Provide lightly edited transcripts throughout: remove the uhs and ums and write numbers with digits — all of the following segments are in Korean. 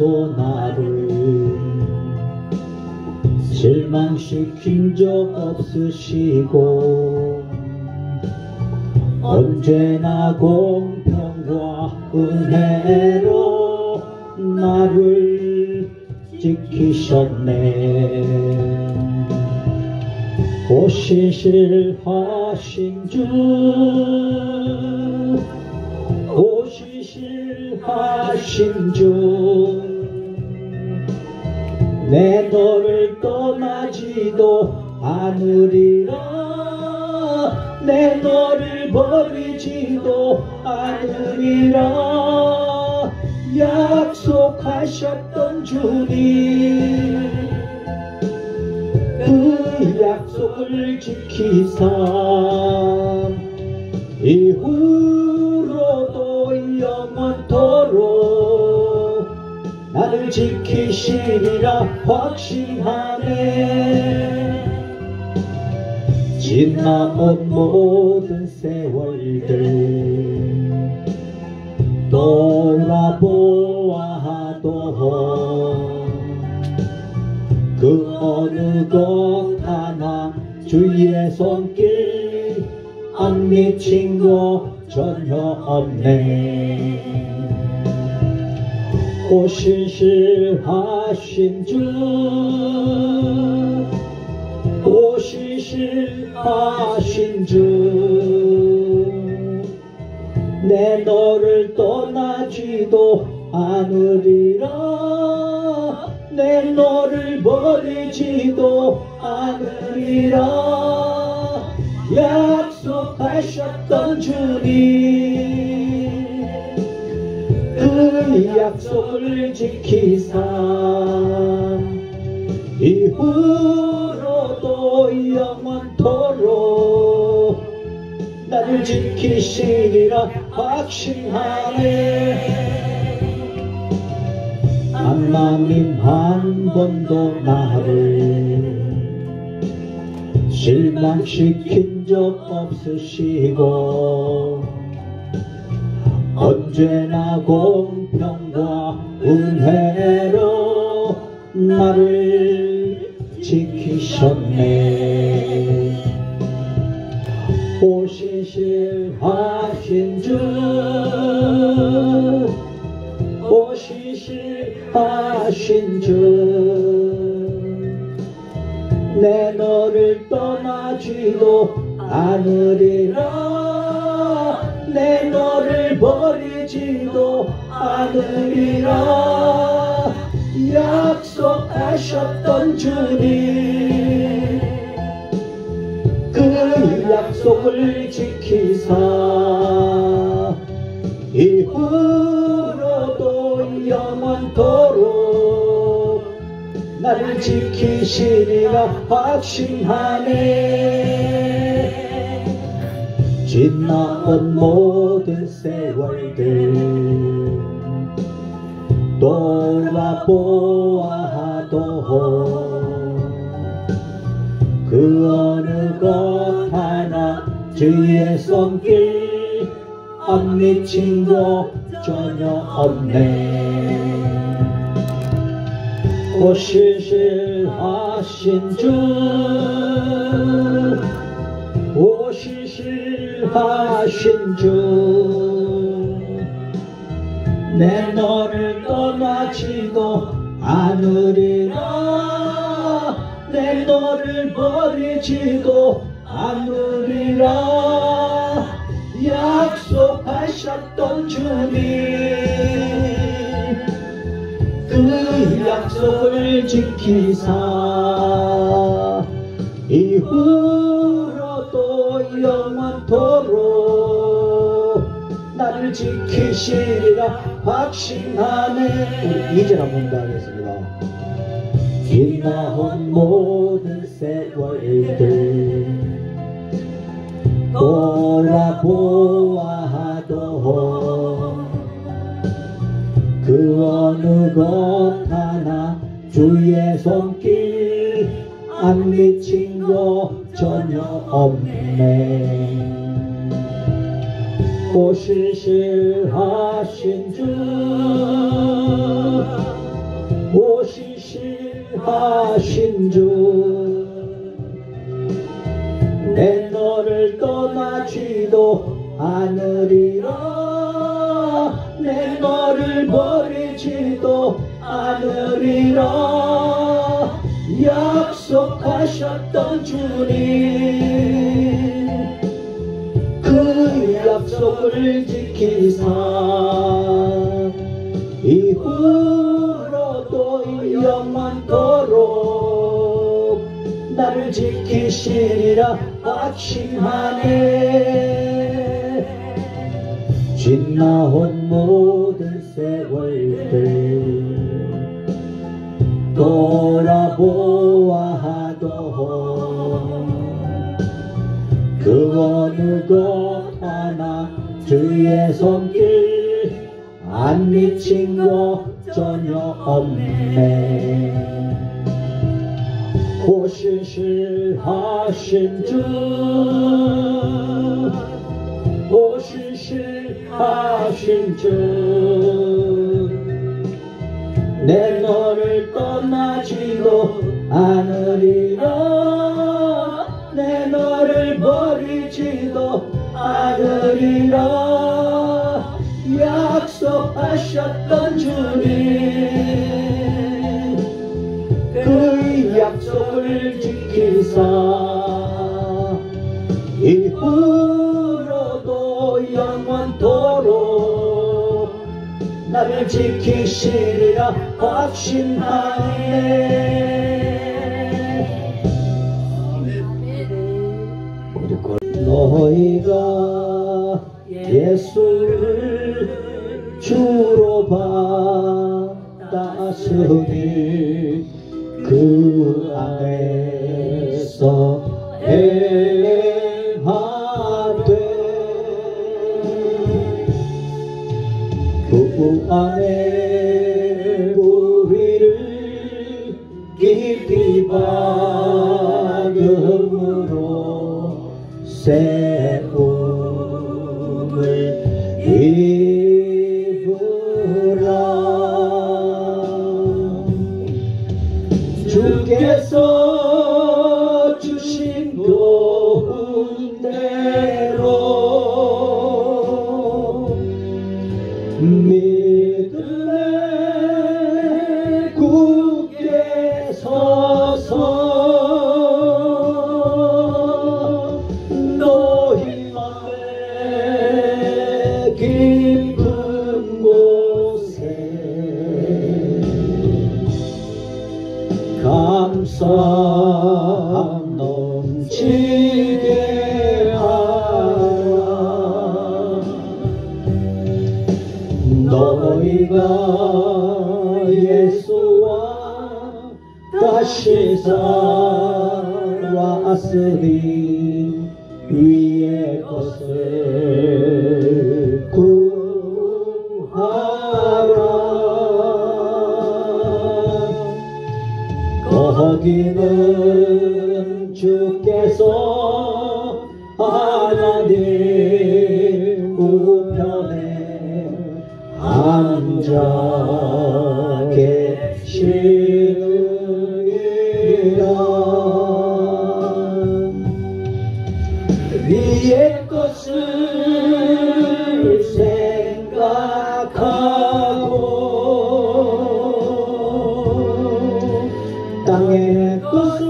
번도 나를 실망시킨 적 없으시고 언제나 공평과 은혜로 나를 지키셨네. 오시실하신 주, 오시실하신 주, 내 너를 떠나지도 않으리라, 내 너를 버리지도 않으리라. 약속하셨던 주님, 그 약속을 지키사 이후로도 영원토록 나를 지키시리라 확신하네. 지나온 모든 세월들 돌아보아도 그 어느 것 하나 주의 손길 안 미친 거 전혀 없네. 오시실하신 주, 오시실하신 주, 내 너를 떠나지도 않으리라, 내 너를 버리지도 않으리라. 약속하셨던 주님, 그 약속을 지키사 이후로도 영원토록 나를 지키시리라 확신하네. 하나님 한 번도 나를 실망시킨 적 없으시고 언제나 공평과 은혜로 나를 지키셨네. 오시실하신 주, 오시실하신 주, 내 너를 떠나지도 않으리라, 내 너를 버리지도 않으리라. 약속하셨던 주님, 그 약속을 지키사 이후로도 영원토록 나를 지키시리라 확신하네. 지나온 모든 세월들 돌아보아도 그 어느 것 하나 주의 손길 안 미친 거 전혀 없네. 오시실하신 주, 오시실하신 주, 내 너를 떠나지도 않으리라, 내 너를 버리지도 않으리라. 약속하셨던 주님, 그 약속을 지키사 이후로도 영원토록 나를 지키시리라 확신하네. 우리 2절 한번 더 하겠습니다. 지나온 모든 세월들 돌아보아도 그 어느 것 하나 주의 손길 안 미친 거 전혀 없네. 오시실하신 주, 오시시하신 주 내 너를 떠나지도 않으리라 내 너를 버리지도 않으리라 약속하셨던 주님 그 약속을 지키사 이후로도 영원토록 나를 지키시리라 확신하네 지나온 모든 세월들 돌아보아도 그 어느 것 하나 주의 손길 안 미친 거 전혀 없네 오실실하신 주 오실실하신 주 내 너를 떠나지도 않으리라 내 너를 버리지도 않으리라 약속하셨던 주님 그 약속을 지키사 이후로도 영원토록 나를 지키시리라 확신하네 너희가 예수를 주로 받았으니 그 안에서 행하되 그 안에 우리를 깊이 박음으로 세움을 입으라 주께서 주신 도운 대로 믿음에 굳게 서서 너희 맘에 깊은 곳에 감사함 넘치게 하라 너희가 예수와 다시 살아왔으니 위의 것을 구하라 거기는 주께서 하나님 우편에 앉아 계시리라 위의 것을 생각하고 땅의 것을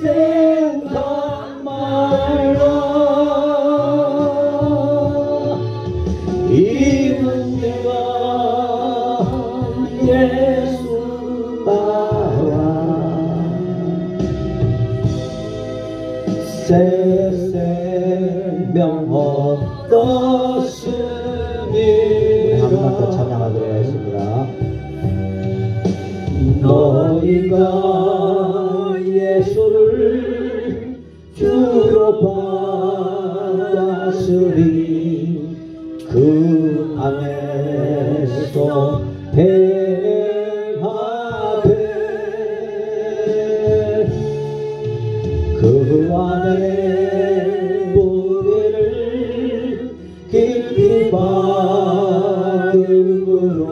생각 말라 이는 내가 예수 따라 새 생명 얻었으니 한 번 더 찬양하도록 하겠습니다. 너희가 예수를 주로 받았으니 그 안에서 행하되 그 안에 우리를 깊이 박음으로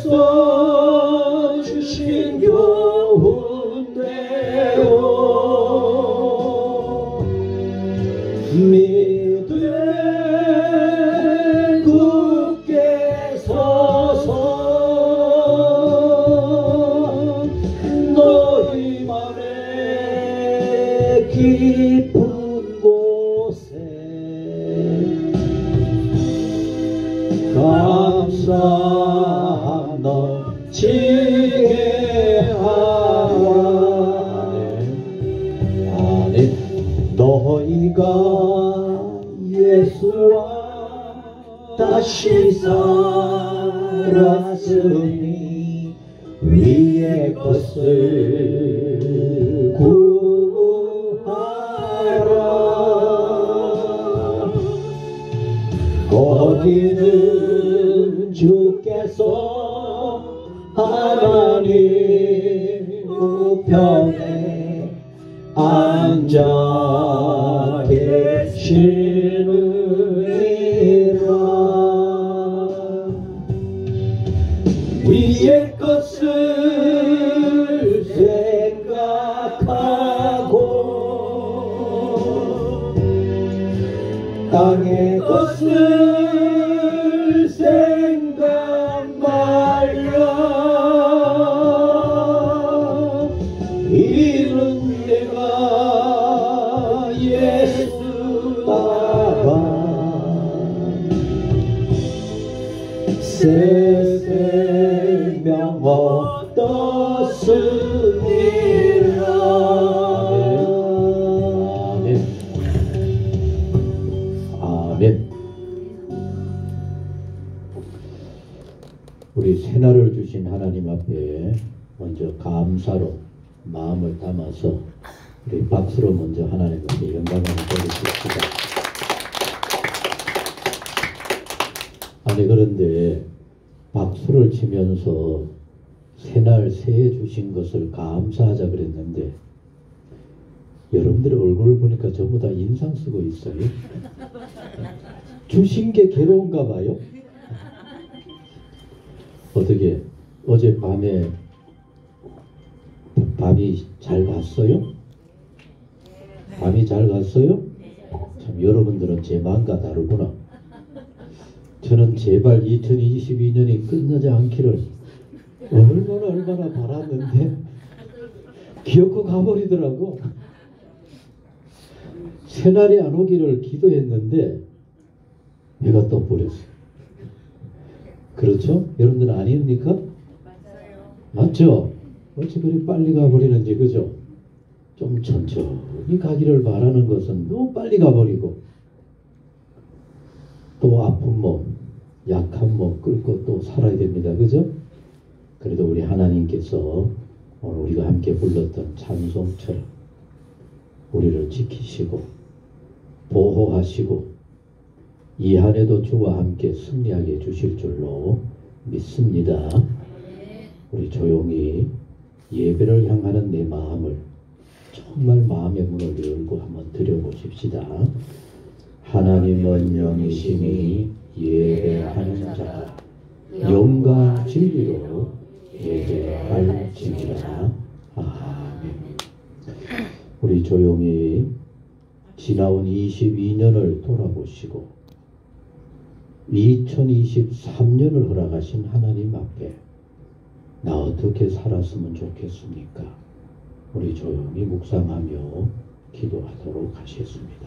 주께서 주신 교훈대로 믿음에 굳게 서서 너희 맘에 깊은 곳에 감사 넘치게 하라. 너희가 예수와 다시 살았으니 위의 것을 구하라. 거기는 주께서 하나님 우편에 앉아 계시느니라. 위의 것을 생각하고 땅의 것을 생각 말라. 이는 내가 예수 따라 새 생명 얻었으니라. 아멘. 우리 새날을 주신 하나님 앞에 먼저 감사로 마음을 담아서 우리 박수로 먼저 하나님 앞에 영광을 드리십시다. 아니 그런데 박수를 치면서 새날 새해 주신 것을 감사하자 그랬는데 여러분들의 얼굴을 보니까 전부 다 인상 쓰고 있어요. 주신 게 괴로운가 봐요. 어떻게 어젯밤에 밤이 잘 갔어요? 밤이 잘 갔어요? 참 여러분들은 제 마음과 다르구나. 저는 제발 2022년이 끝나지 않기를 얼마나 바랐는데 기어코 가버리더라고. 새날이 안 오기를 기도했는데 해가 떠버렸어요. 그렇죠? 여러분들은 아닙니까? 맞아요. 맞죠? 어찌 그리 빨리 가버리는지, 그죠? 좀 천천히 가기를 바라는 것은 너무 빨리 가버리고 또 아픈 몸, 약한 몸 끌고 또 살아야 됩니다. 그죠? 그래도 우리 하나님께서 오늘 우리가 함께 불렀던 찬송처럼 우리를 지키시고 보호하시고 이 한 해도 주와 함께 승리하게 해주실 줄로 믿습니다. 우리 조용히 예배를 향하는 내 마음을 정말 마음의 문을 열고 한번 드려보십시다. 하나님은 영이시니 예배하는 자가 영과 진리로 예배할지니라. 아멘. 우리 조용히 지나온 22년을 돌아보시고 2023년을 허락하신 하나님 앞에 나 어떻게 살았으면 좋겠습니까? 우리 조용히 묵상하며 기도하도록 하겠습니다.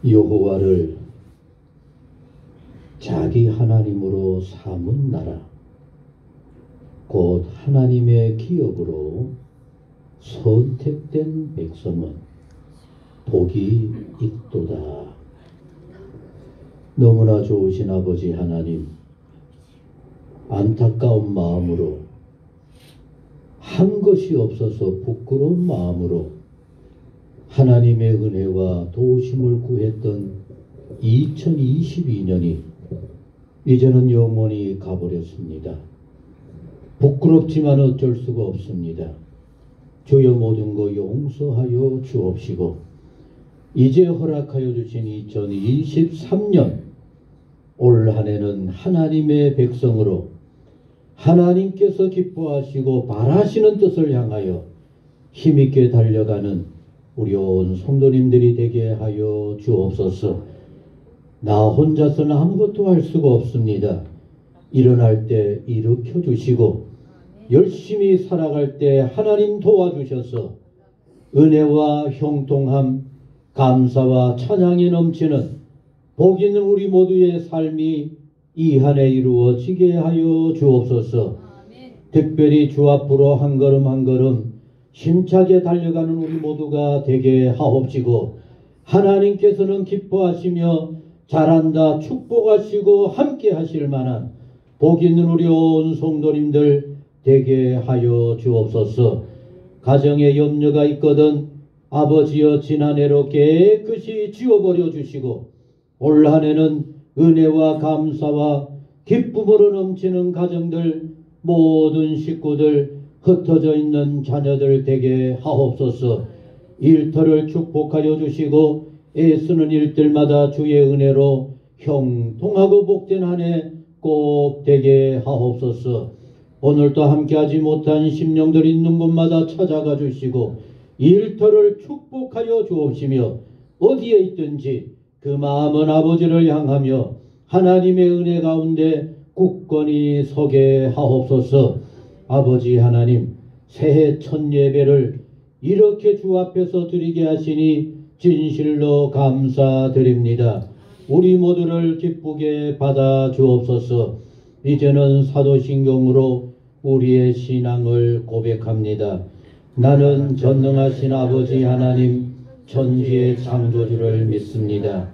여호와를 자기 하나님으로 삼은 나라 곧 하나님의 기업으로 선택된 백성은 복이 있도다. 너무나 좋으신 아버지 하나님, 안타까운 마음으로, 한 것이 없어서 부끄러운 마음으로 하나님의 은혜와 도우심을 구했던 2022년이 이제는 영원히 가버렸습니다. 부끄럽지만 어쩔 수가 없습니다. 주여 모든 거 용서하여 주옵시고 이제 허락하여 주신 2023년 올 한해는 하나님의 백성으로 하나님께서 기뻐하시고 바라시는 뜻을 향하여 힘있게 달려가는 우리 온 성도님들이 되게 하여 주옵소서. 나 혼자서는 아무것도 할 수가 없습니다. 일어날 때 일으켜 주시고 열심히 살아갈 때 하나님 도와주셔서 은혜와 형통함, 감사와 찬양이 넘치는 복 있는 우리 모두의 삶이 이 한 해 이루어지게 하여 주옵소서. 특별히 주 앞으로 한 걸음 한 걸음 힘차게 달려가는 우리 모두가 되게 하옵시고 하나님께서는 기뻐하시며 잘한다 축복하시고 함께 하실 만한 복 있는 우리 온 성도님들 되게 하여 주옵소서. 가정에 염려가 있거든 아버지여 지난해로 깨끗이 지워버려 주시고 올 한해는 은혜와 감사와 기쁨으로 넘치는 가정들, 모든 식구들, 흩어져 있는 자녀들 되게 하옵소서. 일터를 축복하여 주시고 애쓰는 일들마다 주의 은혜로 형통하고 복된 한 해 꼭 되게 하옵소서. 오늘도 함께하지 못한 심령들 있는 곳마다 찾아가 주시고 일터를 축복하여 주옵시며 어디에 있든지 그 마음은 아버지를 향하며 하나님의 은혜 가운데 굳건히 서게 하옵소서. 아버지 하나님, 새해 첫 예배를 이렇게 주 앞에서 드리게 하시니 진실로 감사드립니다. 우리 모두를 기쁘게 받아 주옵소서. 이제는 사도신경으로 우리의 신앙을 고백합니다. 나는 전능하신 아버지 하나님 천지의 창조주를 믿습니다.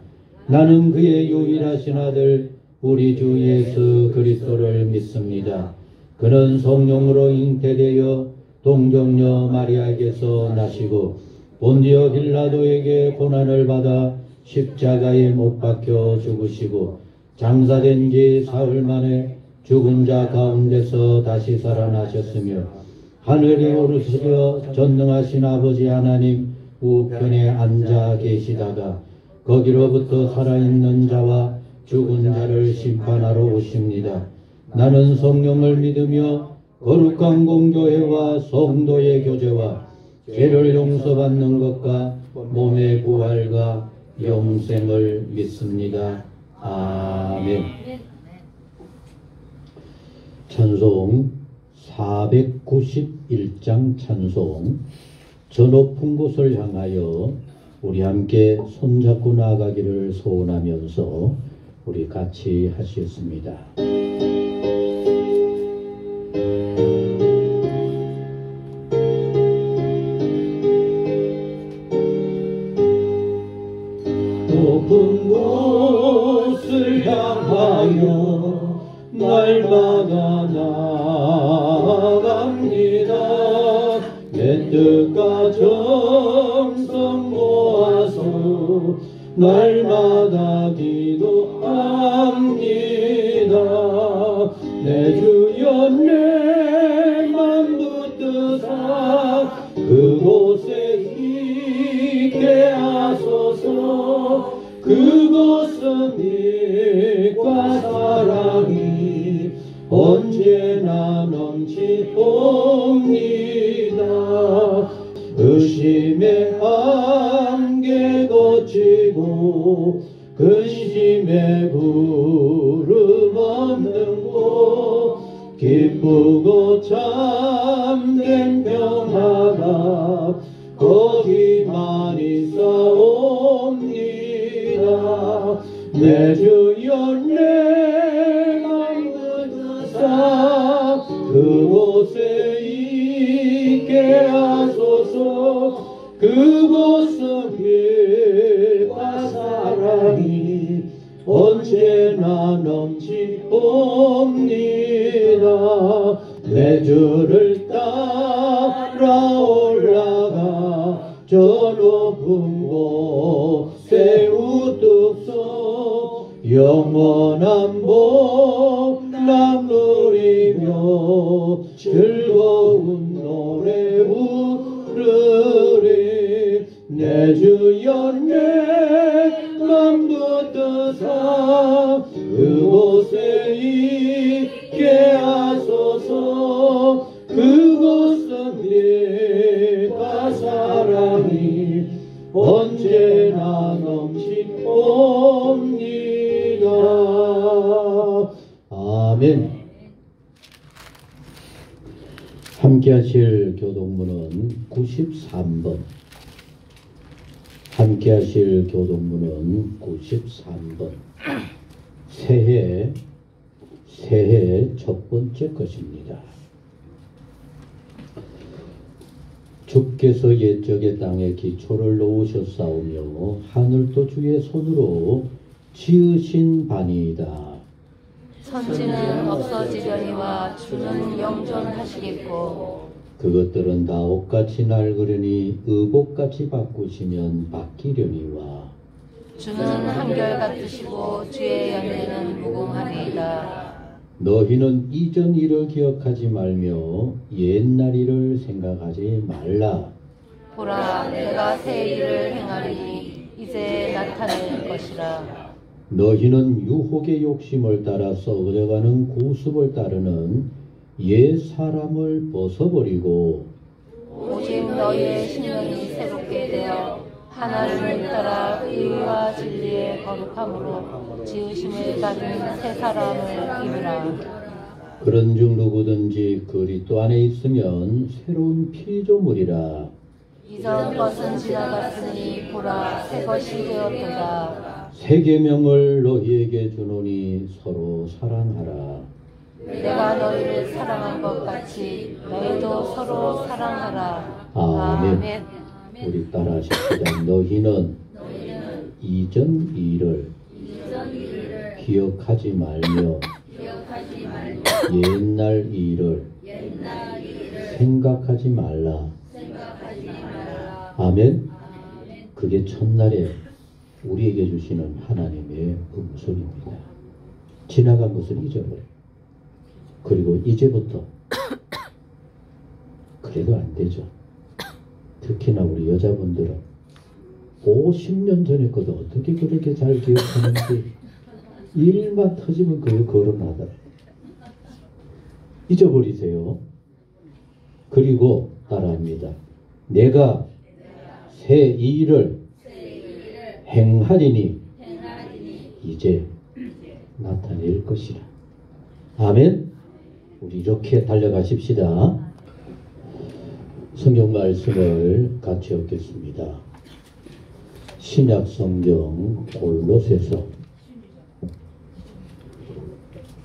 나는 그의 유일하신 아들 우리 주 예수 그리스도를 믿습니다. 그는 성령으로 잉태되어 동정녀 마리아에게서 나시고 본디오 빌라도에게 고난을 받아 십자가에 못 박혀 죽으시고 장사된 지 사흘 만에 죽은 자 가운데서 다시 살아나셨으며 하늘에 오르시려 전능하신 아버지 하나님 우편에 앉아 계시다가 거기로부터 살아있는 자와 죽은 자를 심판하러 오십니다. 나는 성령을 믿으며 거룩한 공교회와 성도의 교제와 죄를 용서받는 것과 몸의 부활과 영생을 믿습니다. 아멘. 찬송 491장 찬송 저 높은 곳을 향하여 우리 함께 손잡고 나아가기를 소원하면서 우리 같이 하시겠습니다. 높은 곳을 향하여 날마다 나아갑니다. 내 뜻과 정성 모아서 날마다 기도합니다. 내 주여 내 맘 붙드사 그곳에 있게 하소서. 그곳은 빛과 사랑이 언제나 넘치옵니다. 의심의 안개 거치고 근심의 구름 없는 곳 기쁘고 참된 평화가 거기만 있사옵니다. 내 주여 내 맘 붙드사 그곳에 있게 하소서. 그곳은 빛과 사랑이 언제 주시옵니다. 내 주를 따라 올라가 저 높은 곳에 우뚝 서 영원한 복락 누리며 즐거운 노래 부르리. 내 주여 내 맘 붙드사 그곳에 있게 하소서. 그곳은 내가 사랑이 언제나 넘치옵니다. 아멘. 함께 하실 교동문은 93번. 함께 하실 교동문은 93번. 새해 첫 번째 것입니다. 주께서 옛적의 땅에 기초를 놓으셨사오며 하늘도 주의 손으로 지으신 바니이다. 천지는 없어지려니와 주는 영존하시겠고 그것들은 다 옷같이 낡으려니 의복같이 바꾸시면 바뀌려니와 주는 한결같으시고 주의 연대는 무궁하리이다. 너희는 이전 일을 기억하지 말며 옛날 일을 생각하지 말라. 보라, 내가 새 일을 행하리니 이제 나타낼 것이라. 너희는 유혹의 욕심을 따라 썩어져가는 구습을 따르는 옛 사람을 벗어버리고 오직 너희의 심령이 새롭게 되어 하나님을 따라 의와 진리의 거룩함으로 지으심을 받은 새 사람을 입으라. 그런즉 누구든지 그리스도 안에 있으면 새로운 피조물이라. 이전 것은 지나갔으니 보라, 새 것이 되었도다. 새 계명을 너희에게 주노니 서로 사랑하라. 내가 너희를 사랑한 것 같이 너희도 서로 사랑하라. 아멘. 우리 따라하십시다. 너희는 이전 일을 기억하지 말며 옛날 일을 생각하지 말라. 아멘. 그게 첫날에 우리에게 주시는 하나님의 음성입니다. 지나간 것을 잊어버려. 그리고 이제부터 그래도 안 되죠. 특히나 우리 여자분들은 50년 전에 것도 어떻게 그렇게 잘 기억하는지 일만 터지면 그걸 거론하더라. 잊어버리세요. 그리고 따라합니다. 내가 새 일을 행하리니 이제 나타낼 것이라. 아멘. 우리 이렇게 달려가십시다. 성경 말씀을 같이 읽겠습니다. 신약 성경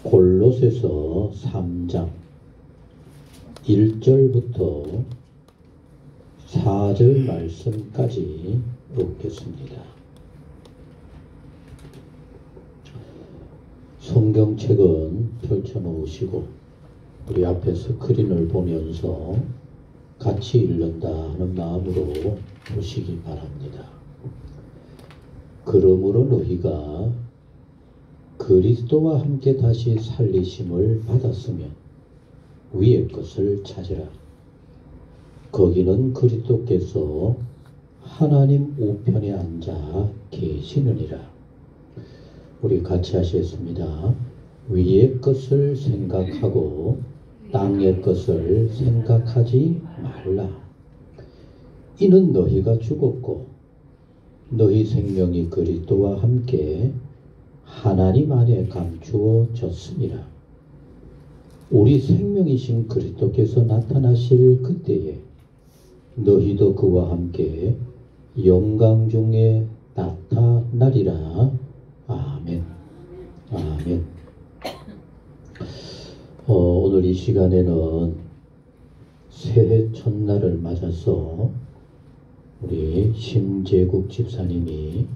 골로새서 3장 1절부터 4절 말씀까지 읽겠습니다. 성경책은 펼쳐놓으시고 우리 앞에 스크린을 보면서 같이 읽는다 하는 마음으로 보시기 바랍니다. 그러므로 너희가 그리스도와 함께 다시 살리심을 받았으면 위의 것을 찾으라. 거기는 그리스도께서 하나님 우편에 앉아 계시느니라. 우리 같이 하시겠습니다. 위의 것을 생각하고 땅의 것을 생각하지 말라. 이는 너희가 죽었고 너희 생명이 그리스도와 함께 하나님 안에 감추어졌습니다. 우리 생명이신 그리스도께서 나타나실 그때에 너희도 그와 함께 영광 중에 나타나리라. 아멘. 아멘. 오늘 이 시간에는 새해 첫날을 맞아서 우리 심재국 집사님이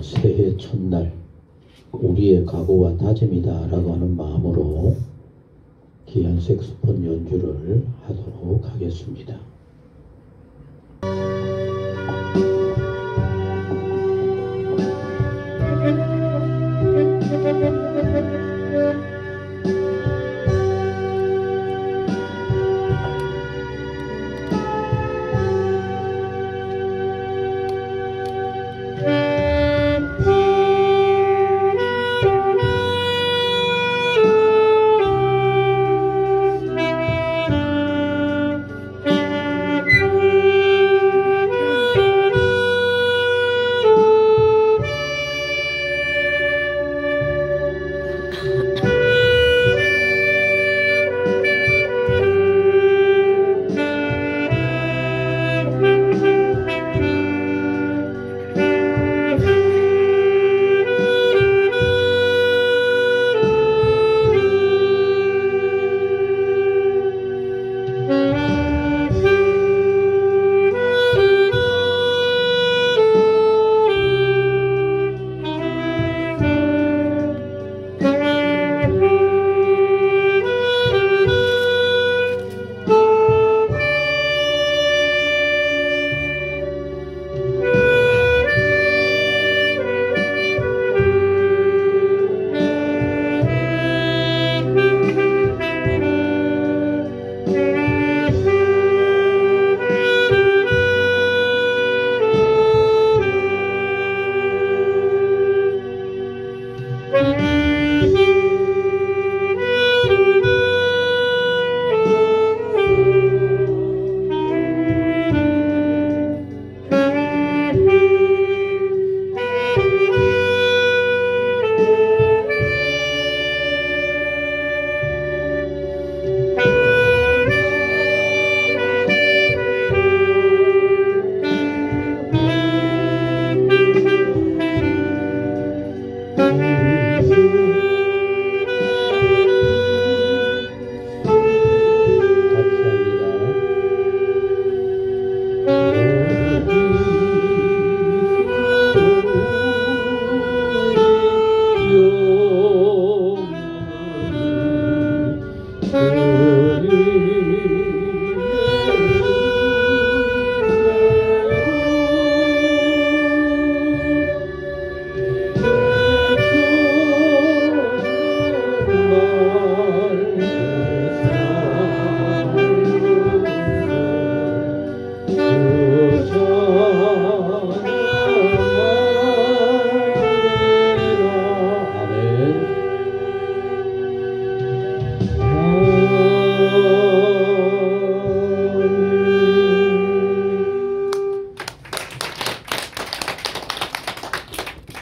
새해 첫날 우리의 각오와 다짐이다 라고 하는 마음으로 귀한 색소폰 연주를 하도록 하겠습니다.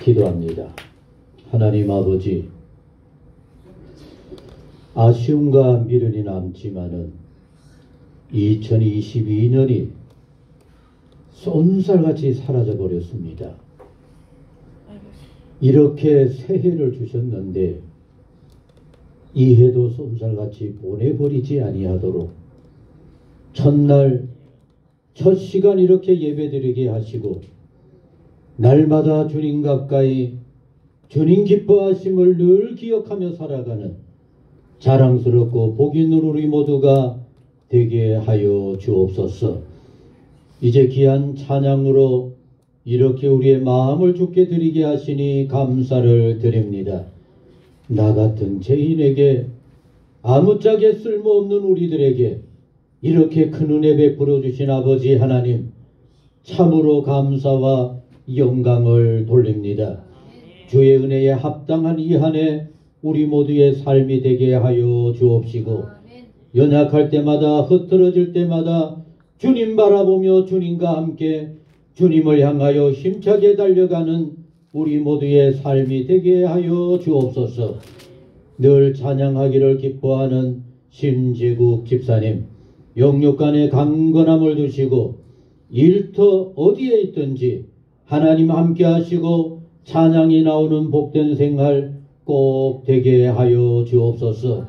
기도합니다. 하나님 아버지, 아쉬움과 미련이 남지만은 2022년이 쏜살같이 사라져 버렸습니다. 이렇게 새해를 주셨는데 이 해도 쏜살같이 보내버리지 아니하도록 첫날 첫 시간 이렇게 예배드리게 하시고 날마다 주님 가까이 주님 기뻐하심을 늘 기억하며 살아가는 자랑스럽고 복 있는 우리 모두가 되게 하여 주옵소서. 이제 귀한 찬양으로 이렇게 우리의 마음을 주께 드리게 하시니 감사를 드립니다. 나 같은 죄인에게 아무짝에 쓸모없는 우리들에게 이렇게 큰 은혜 베풀어 주신 아버지 하나님, 참으로 감사와 영광을 돌립니다. 주의 은혜에 합당한 이 한 해 우리 모두의 삶이 되게 하여 주옵시고, 연약할 때마다 흐트러질 때마다 주님 바라보며 주님과 함께 주님을 향하여 힘차게 달려가는 우리 모두의 삶이 되게 하여 주옵소서. 늘 찬양하기를 기뻐하는 심재국 집사님, 영육간에 강건함을 주시고 일터 어디에 있든지 하나님 함께 하시고 찬양이 나오는 복된 생활 꼭 되게 하여 주옵소서.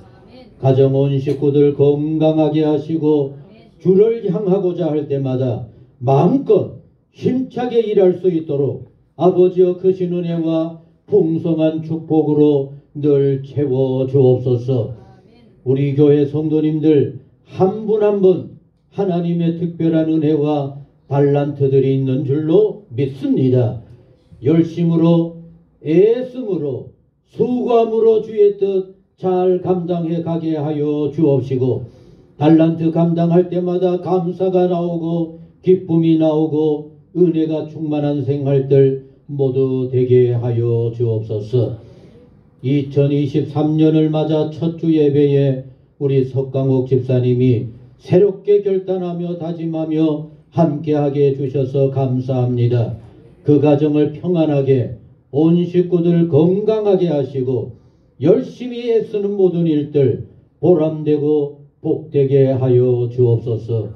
가정 온 식구들 건강하게 하시고 주를 향하고자 할 때마다 마음껏 힘차게 일할 수 있도록 아버지의 크신 은혜와 풍성한 축복으로 늘 채워 주옵소서. 우리 교회 성도님들 한 분 한 분 하나님의 특별한 은혜와 달란트들이 있는 줄로 믿습니다. 열심으로 애씀으로 수고함으로 주의 뜻 잘 감당해 가게 하여 주옵시고, 달란트 감당할 때마다 감사가 나오고 기쁨이 나오고 은혜가 충만한 생활들 모두 되게 하여 주옵소서. 2023년을 맞아 첫 주 예배에 우리 석강옥 집사님이 새롭게 결단하며 다짐하며 함께하게 해주셔서 감사합니다. 그 가정을 평안하게, 온 식구들 건강하게 하시고 열심히 애쓰는 모든 일들 보람되고 복되게 하여 주옵소서.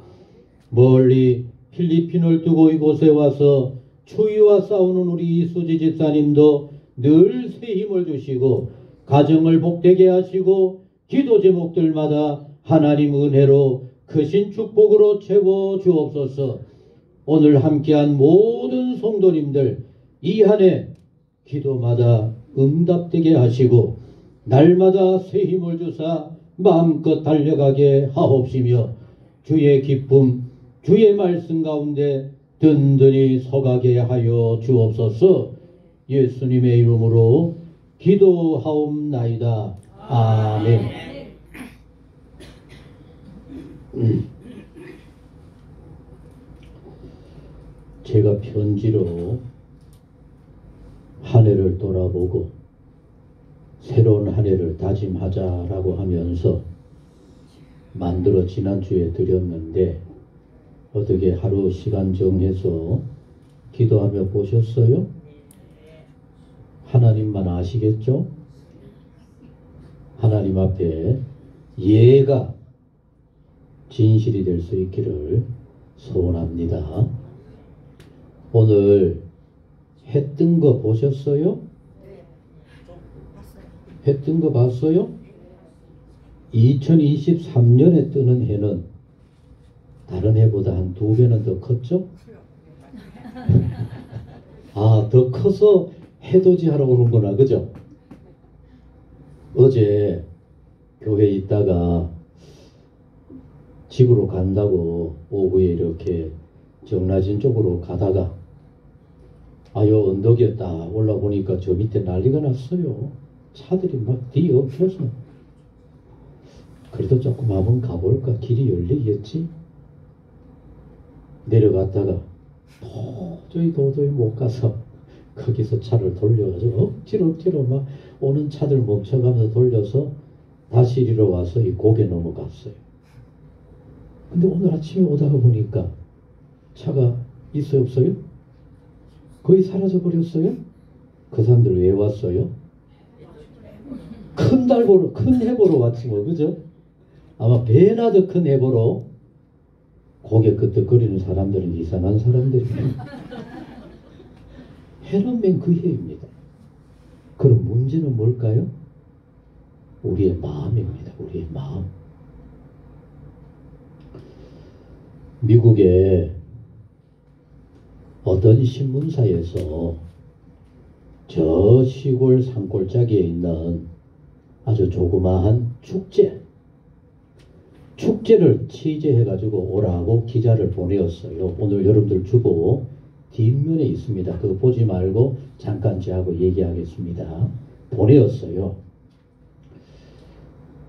멀리 필리핀을 두고 이곳에 와서 추위와 싸우는 우리 이수지 집사님도 늘 새 힘을 주시고 가정을 복되게 하시고 기도 제목들마다 하나님 은혜로 크신 축복으로 채워 주옵소서. 오늘 함께한 모든 성도님들 이 한 해 기도마다 응답되게 하시고 날마다 새 힘을 주사 마음껏 달려가게 하옵시며 주의 기쁨 주의 말씀 가운데 든든히 서가게 하여 주옵소서. 예수님의 이름으로 기도하옵나이다. 아멘. 제가 편지로 한 해를 돌아보고 새로운 한 해를 다짐하자라고 하면서 만들어 지난주에 드렸는데 어떻게 하루 시간 정해서 기도하며 보셨어요? 하나님만 아시겠죠? 하나님 앞에 예가 진실이 될 수 있기를 소원합니다. 오늘 해 뜬 거 보셨어요? 해 뜬 거 봤어요? 2023년에 뜨는 해는 다른 해보다 한 2배는 더 컸죠? 아, 더 커서 해돋이 하러 오는구나, 그죠? 어제 교회에 있다가 집으로 간다고 오후에 이렇게 정라진 쪽으로 가다가 요 언덕에 딱 올라보니까 저 밑에 난리가 났어요. 차들이 막 뒤엎혀서. 그래도 조금 한번 가볼까? 길이 열리겠지? 내려갔다가 도저히 못 가서 거기서 차를 돌려가지고 억지로 막 오는 차들 멈춰가면서 돌려서 다시 이리로 와서 이 고개 넘어갔어요. 근데 오늘 아침에 오다가 보니까 차가 있어요, 없어요? 거의 사라져 버렸어요? 그 사람들 왜 왔어요? 큰 해 보러 왔지 뭐, 그죠? 아마 배나 더 큰 해 보러 고개 끄덕거리는 사람들은 이상한 사람들입니다. 해는 맨 그 해입니다. 그럼 문제는 뭘까요? 우리의 마음입니다. 우리의 마음. 미국의 어떤 신문사에서 저 시골 산골짜기에 있는 아주 조그마한 축제를 취재해가지고 오라고 기자를 보내었어요. 오늘 여러분들 주보 뒷면에 있습니다. 그거 보지 말고 잠깐 저하고 얘기하겠습니다. 보내었어요.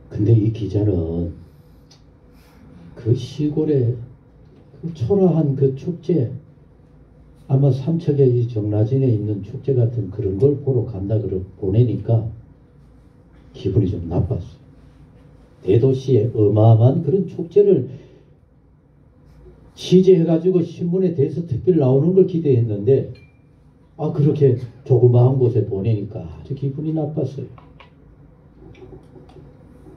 근데 이 기자는 그 시골에 그 초라한 그 축제, 아마 삼척의 정라진에 있는 축제 같은 그런 걸 보러 간다 그러고 보내니까 기분이 좀 나빴어요. 대도시에 어마어마한 그런 축제를 취재해가지고 신문에 대해서 특별히 나오는 걸 기대했는데 그렇게 조그마한 곳에 보내니까 아주 기분이 나빴어요.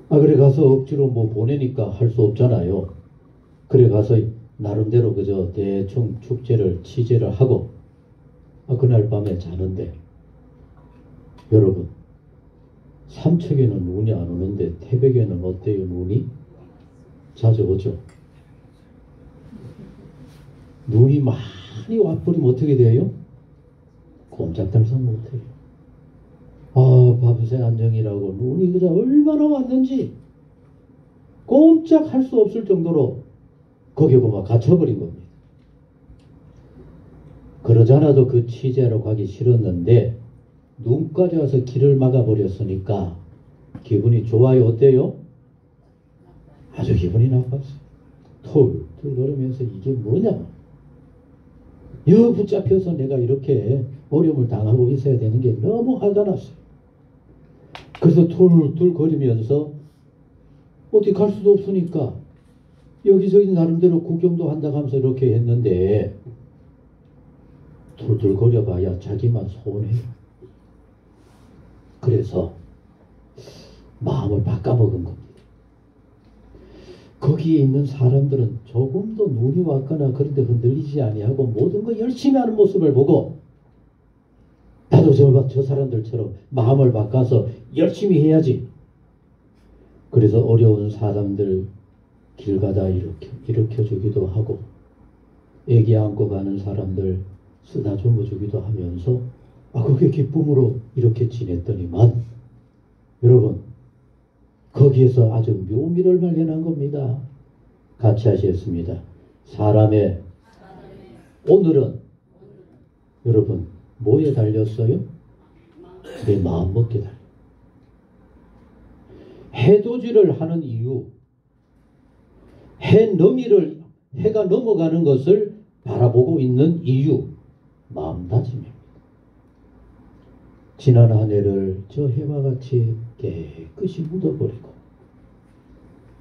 그래 가서 억지로 뭐 보내니까 할 수 없잖아요. 그래 가서 나름대로 그저 대충 축제를 취재를 하고 그날 밤에 자는데 여러분, 삼척에는 눈이 안 오는데 태백에는 어때요? 눈이 자주 오죠. 눈이 많이 와버리면 어떻게 돼요? 꼼짝달싹 못해요. 밤새 안정이라고 눈이 그저 얼마나 왔는지 꼼짝할 수 없을 정도로 거기에 막 갇혀버린 겁니다. 그러지 않아도 그 취재로 가기 싫었는데 눈까지 와서 길을 막아버렸으니까 기분이 좋아요? 어때요? 아주 기분이 나빴어요. 털털 걸으면서 이게 뭐냐? 여 붙잡혀서 내가 이렇게 어려움을 당하고 있어야 되는 게 너무 화가 났어요. 그래서 툴툴 거리면서 어디 갈 수도 없으니까 여기저기 나름대로 구경도 한다고 하면서 이렇게 했는데 툴툴 거려봐야 자기만 손해요. 그래서 마음을 바꿔먹은 겁니다. 거기에 있는 사람들은 조금도 눈이 왔거나 그런데 흔들리지 아니하고 모든 거 열심히 하는 모습을 보고 나도 저 사람들처럼 마음을 바꿔서 열심히 해야지. 그래서 어려운 사람들 길 가다 일으켜주기도 하고 애기 안고 가는 사람들 쓰다듬어 주기도 하면서 그게 기쁨으로 이렇게 지냈더니만 여러분 거기에서 아주 묘미를 발견한 겁니다. 같이 하시겠습니다. 사람의 오늘은 여러분 뭐에 달렸어요? 내 마음먹기에 달려. 해돋이를 하는 이유, 해가 넘어가는 것을 바라보고 있는 이유, 마음다짐입니다. 지난 한 해를 저 해와 같이 깨끗이 묻어버리고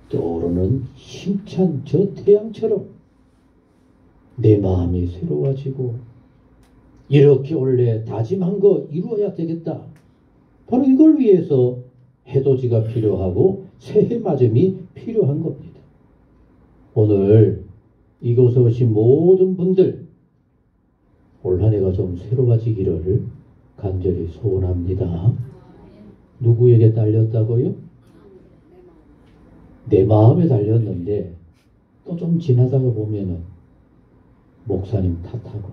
떠오르는 힘찬 저 태양처럼 내 마음이 새로워지고 이렇게 원래 다짐한 거 이루어야 되겠다. 바로 이걸 위해서 해돋이가 필요하고 새해 맞음이 필요한 겁니다. 오늘 이곳에 오신 모든 분들 올 한 해가 좀 새로워지기를 간절히 소원합니다. 누구에게 달렸다고요? 내 마음에 달렸는데 또 좀 지나다가 보면은 목사님 탓하고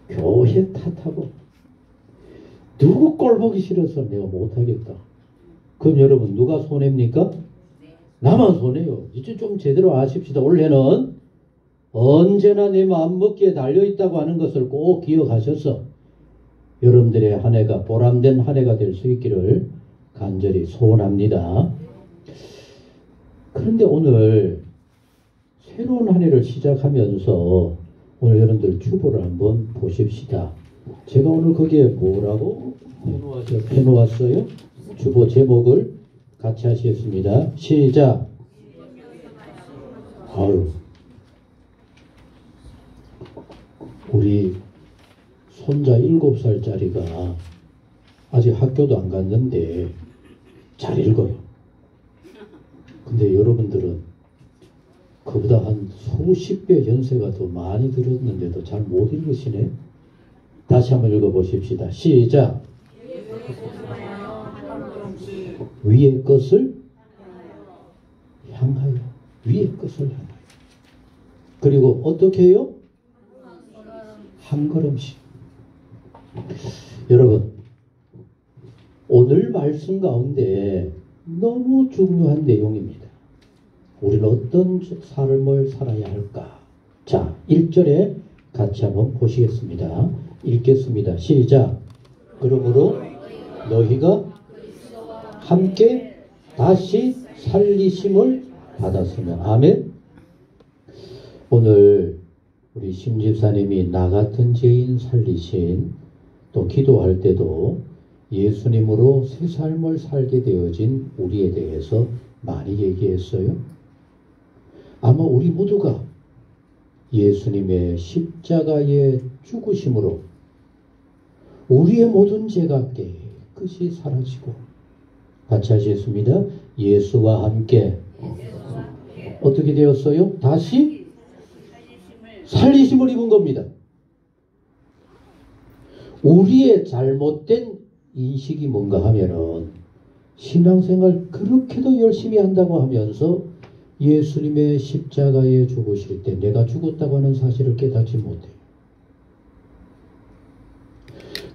교회 탓하고 누구 꼴 보기 싫어서 내가 못하겠다. 그럼 여러분 누가 손해입니까? 나만 손해요. 이제 좀 제대로 아십시다. 올해는 언제나 내 마음먹기에 달려있다고 하는 것을 꼭 기억하셔서 여러분들의 한 해가 보람된 한 해가 될 수 있기를 간절히 소원합니다. 그런데 오늘 새로운 한 해를 시작하면서 오늘 여러분들 주보를 한번 보십시다. 제가 오늘 거기에 뭐라고 해놓았어요? 주보 제목을 같이 하시겠습니다. 시작. 우리 손자 7살짜리가 아직 학교도 안 갔는데 잘 읽어요. 근데 여러분들은 그보다 한 수십 배 연세가 더 많이 들었는데도 잘 못 읽으시네. 다시 한번 읽어보십시다. 시작. 위의 것을 향하여. 위의 것을 향하여. 그리고 어떻게 해요? 한 걸음씩. 여러분 오늘 말씀 가운데 너무 중요한 내용입니다. 우리는 어떤 삶을 살아야 할까? 자, 1절에 같이 한번 보시겠습니다. 읽겠습니다. 시작. 그러므로 너희가 함께 다시 살리심을 받았으면. 아멘. 오늘 우리 심집사님이 나 같은 죄인 살리신, 또 기도할 때도 예수님으로 새 삶을 살게 되어진 우리에 대해서 많이 얘기했어요. 아마 우리 모두가 예수님의 십자가의 죽으심으로 우리의 모든 죄가 깨끗이 사라지고, 같이 하시겠습니다. 예수와 함께 어떻게 되었어요? 다시 살리심을 입은 겁니다. 우리의 잘못된 인식이 뭔가 하면은 신앙생활 그렇게도 열심히 한다고 하면서 예수님의 십자가에 죽으실 때 내가 죽었다고 하는 사실을 깨닫지 못해요.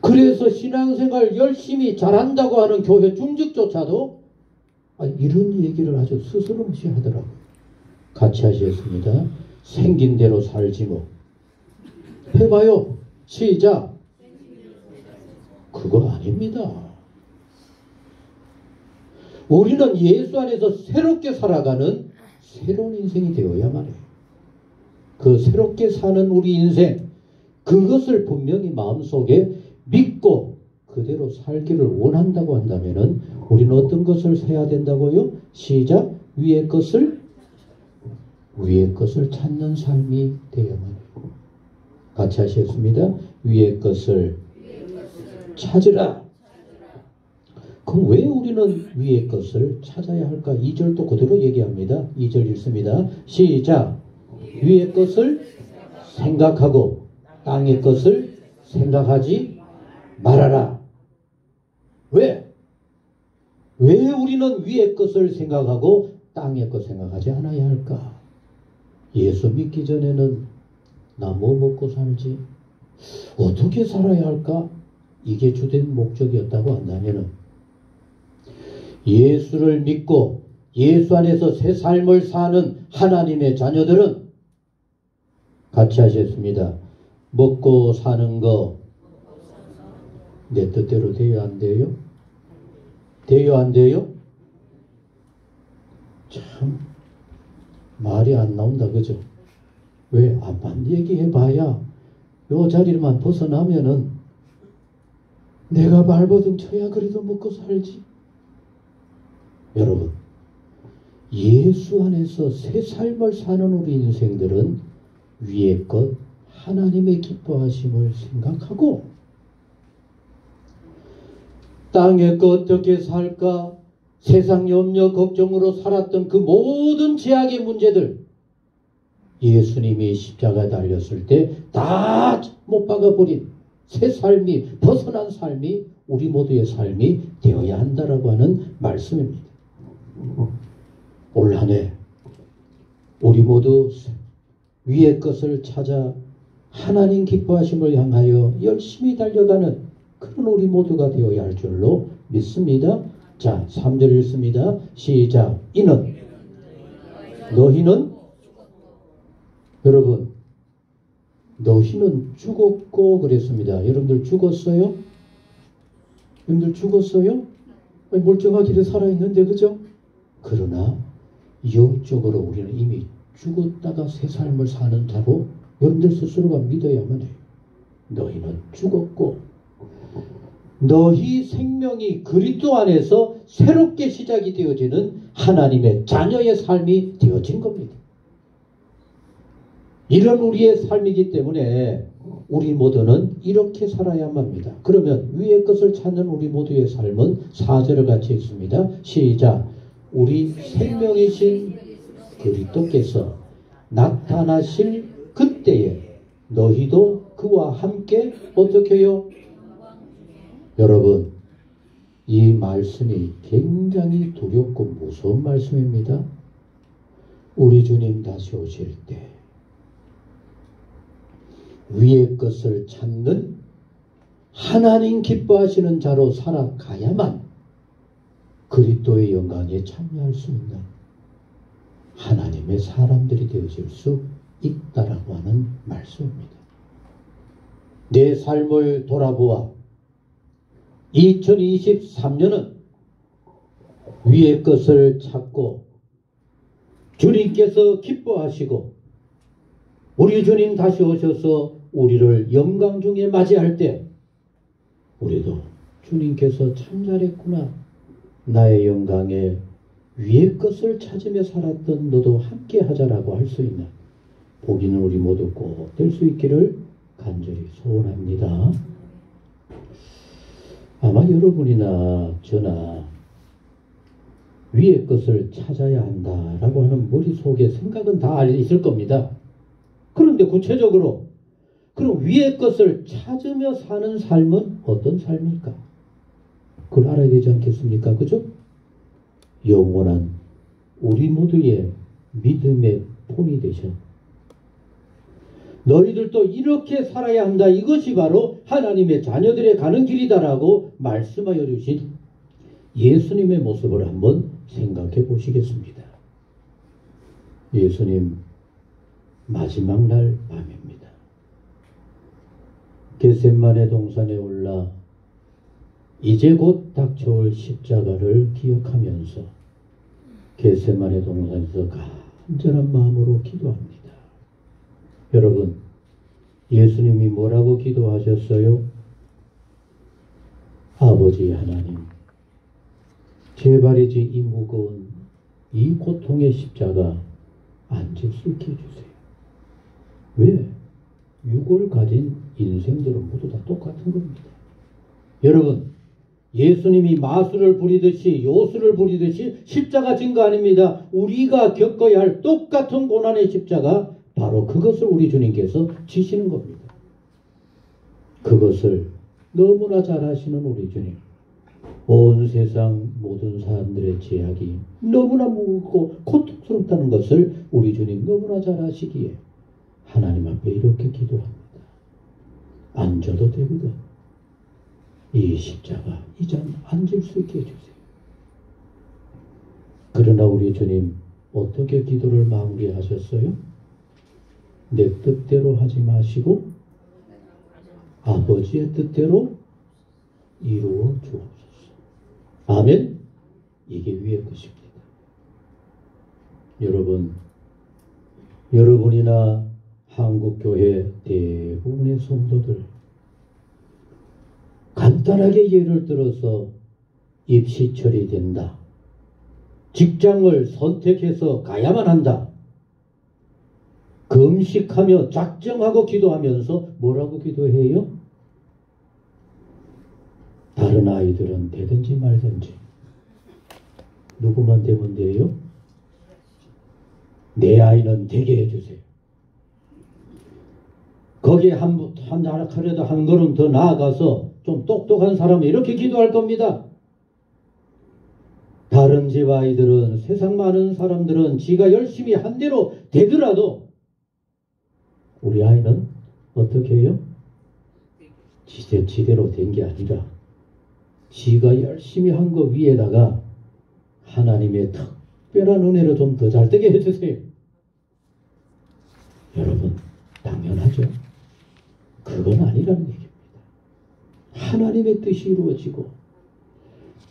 그래서 신앙생활 열심히 잘한다고 하는 교회 중직조차도 이런 얘기를 아주 스스럼없이 하더라고요. 같이 하시겠습니다. 생긴 대로 살지 뭐. 해봐요. 시작. 그거 아닙니다. 우리는 예수 안에서 새롭게 살아가는 새로운 인생이 되어야만 해요. 그 새롭게 사는 우리 인생, 그것을 분명히 마음속에 믿고 그대로 살기를 원한다고 한다면은 우리는 어떤 것을 해야 된다고요? 시작. 위의 것을 찾는 삶이 되어야만 해요. 같이 하시겠습니다. 위의 것을 찾으라. 그럼 왜 우리는 위의 것을 찾아야 할까? 2절도 그대로 얘기합니다. 2절 읽습니다. 시작. 위의 것을 생각하고 땅의 것을 생각하지 말아라. 왜? 왜 우리는 위의 것을 생각하고 땅의 것 생각하지 않아야 할까? 예수 믿기 전에는 나 뭐 먹고 살지? 어떻게 살아야 할까? 이게 주된 목적이었다고 한다면 예수를 믿고 예수 안에서 새 삶을 사는 하나님의 자녀들은 같이 하셨습니다. 먹고 사는 거 내 뜻대로 돼요? 안 돼요? 돼요? 안 돼요? 참 말이 안 나온다. 그죠? 왜? 앞만 얘기해봐야 요 자리만 벗어나면은 내가 발버둥 쳐야 그래도 먹고 살지. 여러분, 예수 안에서 새 삶을 사는 우리 인생들은 위의 것, 하나님의 기뻐하심을 생각하고 땅의 것 어떻게 살까? 세상 염려 걱정으로 살았던 그 모든 죄악의 문제들 예수님이 십자가에 달렸을 때 다 못 박아버린 새 삶이, 벗어난 삶이 우리 모두의 삶이 되어야 한다라고 하는 말씀입니다. 올 한 해 우리 모두 위의 것을 찾아 하나님 기뻐하심을 향하여 열심히 달려가는 그런 우리 모두가 되어야 할 줄로 믿습니다. 자, 3절 읽습니다. 시작. 너희는 여러분, 너희는 죽었고 그랬습니다. 여러분들 죽었어요? 여러분들 죽었어요? 멀쩡하게 살아있는데, 그죠? 그러나 영적으로 우리는 이미 죽었다가 새 삶을 사는 자로 여러분들 스스로가 믿어야만 해요. 너희는 죽었고 너희 생명이 그리스도 안에서 새롭게 시작이 되어지는 하나님의 자녀의 삶이 되어진 겁니다. 이런 우리의 삶이기 때문에 우리 모두는 이렇게 살아야만 합니다. 그러면 위의 것을 찾는 우리 모두의 삶은 4절을 같이 읽습니다. 시작. 우리 생명이신 그리스도께서 나타나실 그때에 너희도 그와 함께 어떻게 해요? 여러분, 이 말씀이 굉장히 두렵고 무서운 말씀입니다. 우리 주님 다시 오실 때 위의 것을 찾는 하나님 기뻐하시는 자로 살아가야만 그리스도의 영광에 참여할 수 있는 하나님의 사람들이 되어질 수 있다라고 하는 말씀입니다. 내 삶을 돌아보아 2023년은 위의 것을 찾고 주님께서 기뻐하시고 우리 주님 다시 오셔서 우리를 영광 중에 맞이할 때 우리도 주님께서 참 잘했구나. 나의 영광에 위의 것을 찾으며 살았던 너도 함께 하자라고 할 수 있는 복 있는 우리 모두 꼭 될 수 있기를 간절히 소원합니다. 아마 여러분이나 저나 위의 것을 찾아야 한다라고 하는 머릿속에 생각은 다 있을 겁니다. 그런데 구체적으로 그럼 위의 것을 찾으며 사는 삶은 어떤 삶일까? 그걸 알아야 되지 않겠습니까? 그죠? 영원한 우리 모두의 믿음의 본이 되셔 너희들도 이렇게 살아야 한다. 이것이 바로 하나님의 자녀들의 가는 길이다라고 말씀하여 주신 예수님의 모습을 한번 생각해 보시겠습니다. 예수님 마지막 날 밤입니다. 겟세마네 동산에 올라 이제 곧 닥쳐올 십자가를 기억하면서 겟세마네 동산에서 간절한 마음으로 기도합니다. 여러분, 예수님이 뭐라고 기도하셨어요? 아버지 하나님, 제발이지 이 무거운 이 고통의 십자가 안 질 수 있게 해주세요. 왜? 육을 가진 인생들은 모두 다 똑같은 겁니다. 여러분, 예수님이 마술을 부리듯이 요술을 부리듯이 십자가 진 거 아닙니다. 우리가 겪어야 할 똑같은 고난의 십자가, 바로 그것을 우리 주님께서 지시는 겁니다. 그것을 너무나 잘 아시는 우리 주님, 온 세상 모든 사람들의 제약이 너무나 무겁고 고통스럽다는 것을 우리 주님 너무나 잘 아시기에 하나님 앞에 이렇게 기도합니다. 안 져도 되거든. 이 십자가 이 잔 안 질 수 있게 해주세요. 그러나 우리 주님 어떻게 기도를 마무리하셨어요? 내 뜻대로 하지 마시고 아버지의 뜻대로 이루어 주옵소서. 아멘. 이게 위의 것입니다. 여러분, 여러분이나 한국교회 대부분의 성도들, 간단하게 예를 들어서 입시 처리된다, 직장을 선택해서 가야만 한다, 금식하며 작정하고 기도하면서 뭐라고 기도해요? 다른 아이들은 되든지 말든지 누구만 되면 돼요? 내 아이는 되게 해주세요. 거기에 그래도 한 걸음 더 나아가서 좀 똑똑한 사람은 이렇게 기도할 겁니다. 다른 집 아이들은, 세상 많은 사람들은 지가 열심히 한 대로 되더라도 우리 아이는 어떻게 해요? 지대로 된 게 아니라 지가 열심히 한 거 위에다가 하나님의 특별한 은혜로 좀 더 잘되게 해주세요. 여러분, 당연하죠. 그건 아니라는 얘기입니다. 하나님의 뜻이 이루어지고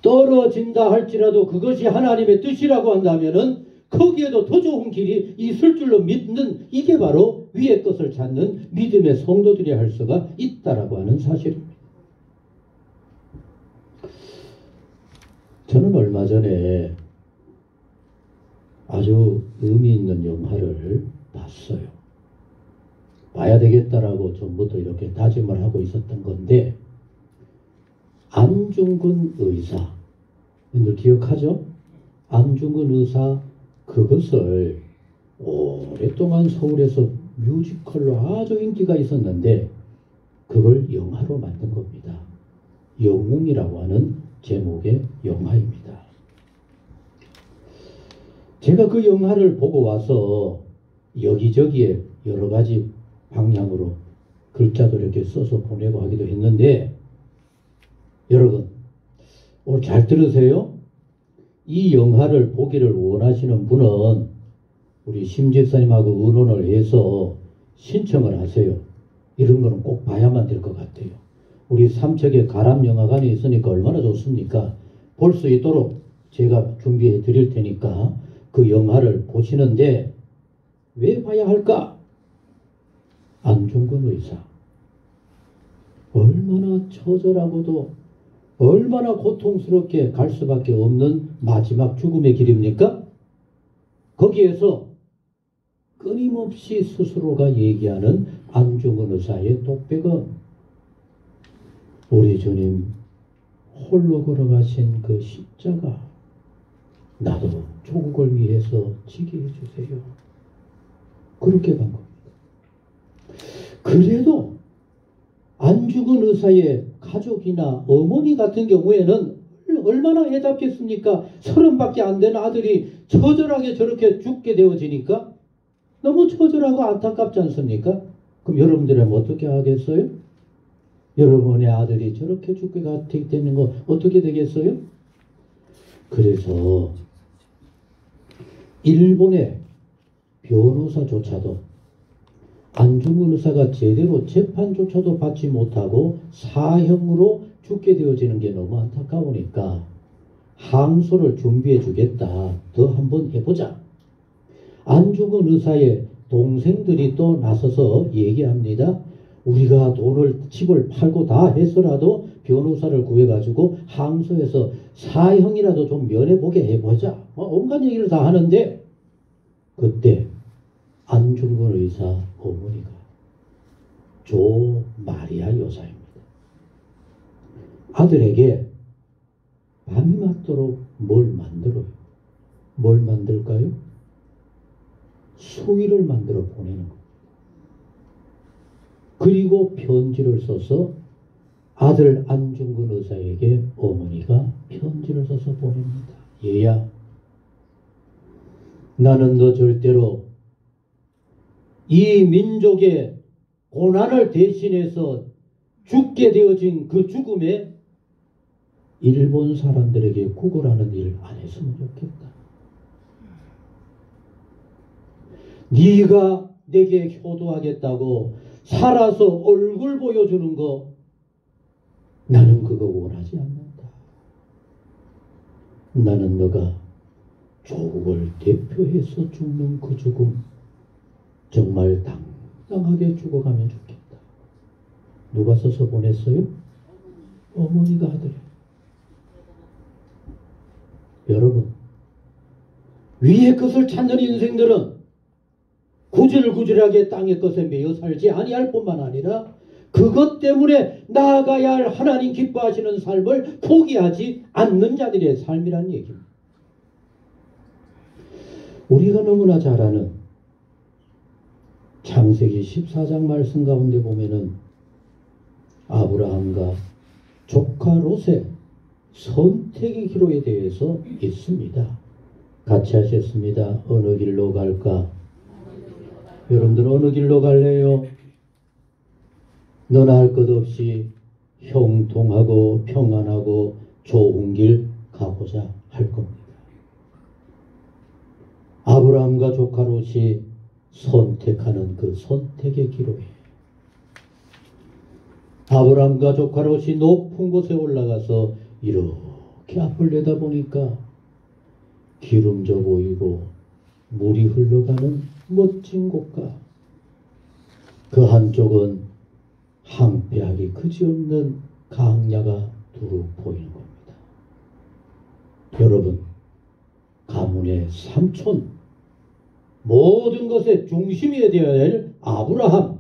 떨어진다 할지라도 그것이 하나님의 뜻이라고 한다면은 거기에도 더 좋은 길이 있을 줄로 믿는, 이게 바로 위의 것을 찾는 믿음의 성도들이 할 수가 있다라고 하는 사실입니다. 저는 얼마 전에 아주 의미 있는 영화를 봤어요. 봐야 되겠다라고 전부터 이렇게 다짐을 하고 있었던 건데, 안중근 의사, 여러분들 기억하죠? 안중근 의사, 그것을 오랫동안 서울에서 뮤지컬로 아주 인기가 있었는데 그걸 영화로 만든 겁니다. 영웅이라고 하는 제목의 영화입니다. 제가 그 영화를 보고 와서 여기저기에 여러 가지 방향으로 글자도 이렇게 써서 보내고 하기도 했는데, 여러분 오늘 잘 들으세요. 이 영화를 보기를 원하시는 분은 우리 심집사님하고 의논을 해서 신청을 하세요. 이런 거는 꼭 봐야만 될 것 같아요. 우리 삼척에 가람영화관이 있으니까 얼마나 좋습니까? 볼 수 있도록 제가 준비해 드릴 테니까 그 영화를 보시는데, 왜 봐야 할까? 안중근 의사, 얼마나 처절하고도 얼마나 고통스럽게 갈 수밖에 없는 마지막 죽음의 길입니까? 거기에서 끊임없이 스스로가 얘기하는 안중근 의사의 독백은 우리 주님 홀로 걸어가신 그 십자가, 나도 조국을 위해서 지게 해주세요. 그렇게 간 겁니다. 그래도 안중근 의사의 가족이나 어머니 같은 경우에는 얼마나 애답겠습니까? 30밖에 안 된 아들이 처절하게 저렇게 죽게 되어지니까 너무 처절하고 안타깝지 않습니까? 그럼 여러분들은 어떻게 하겠어요? 여러분의 아들이 저렇게 죽게 되는 거 어떻게 되겠어요? 그래서 일본의 변호사조차도 안중근 의사가 제대로 재판조차도 받지 못하고 사형으로 죽게 되어지는 게 너무 안타까우니까 항소를 준비해 주겠다. 더 한번 해보자. 안중근 의사의 동생들이 또 나서서 얘기합니다. 우리가 집을 팔고 다 해서라도 변호사를 구해가지고 항소해서 사형이라도 좀 면해보게 해보자. 온갖 얘기를 다 하는데 그때 안중근 의사 어머니가 조 마리아 여사입니다. 아들에게 밤이 맞도록 뭘 만들어요? 뭘 만들까요? 수의를 만들어 보내는 겁니다. 그리고 편지를 써서 아들 안중근 의사에게 어머니가 편지를 써서 보냅니다. 얘야, 나는 너 절대로 이 민족의 고난을 대신해서 죽게 되어진 그 죽음에 일본 사람들에게 구걸하는 일 안 했으면 좋겠다. 네가 내게 효도하겠다고 살아서 얼굴 보여주는 거 나는 그거 원하지 않는다. 나는 너가 조국을 대표해서 죽는 그 죽음 정말 당당하게 죽어가면 좋겠다. 누가 써서 보냈어요? 어머니가 하더래요. 여러분, 위의 것을 찾는 인생들은 구질구질하게 땅의 것에 매여 살지 아니할 뿐만 아니라 그것 때문에 나아가야 할 하나님 기뻐하시는 삶을 포기하지 않는 자들의 삶이라는 얘기입니다. 우리가 너무나 잘 아는 창세기 14장 말씀 가운데 보면은 아브라함과 조카 롯의 선택의 기로에 대해서 있습니다. 같이 하셨습니다. 어느 길로 갈까? 여러분들 어느 길로 갈래요? 너나 할 것 없이 형통하고 평안하고 좋은 길 가보자 할 겁니다. 아브라함과 조카 롯이 선택하는 그 선택의 기로에 아브라함과 조카 롯이 높은 곳에 올라가서 이렇게 앞을 내다보니까 기름져 보이고 물이 흘러가는 멋진 곳과 그 한쪽은 항폐하기 그지없는 강야가 두루 보이는 겁니다. 여러분, 가문의 삼촌, 모든 것의 중심이 되어야 할 아브라함,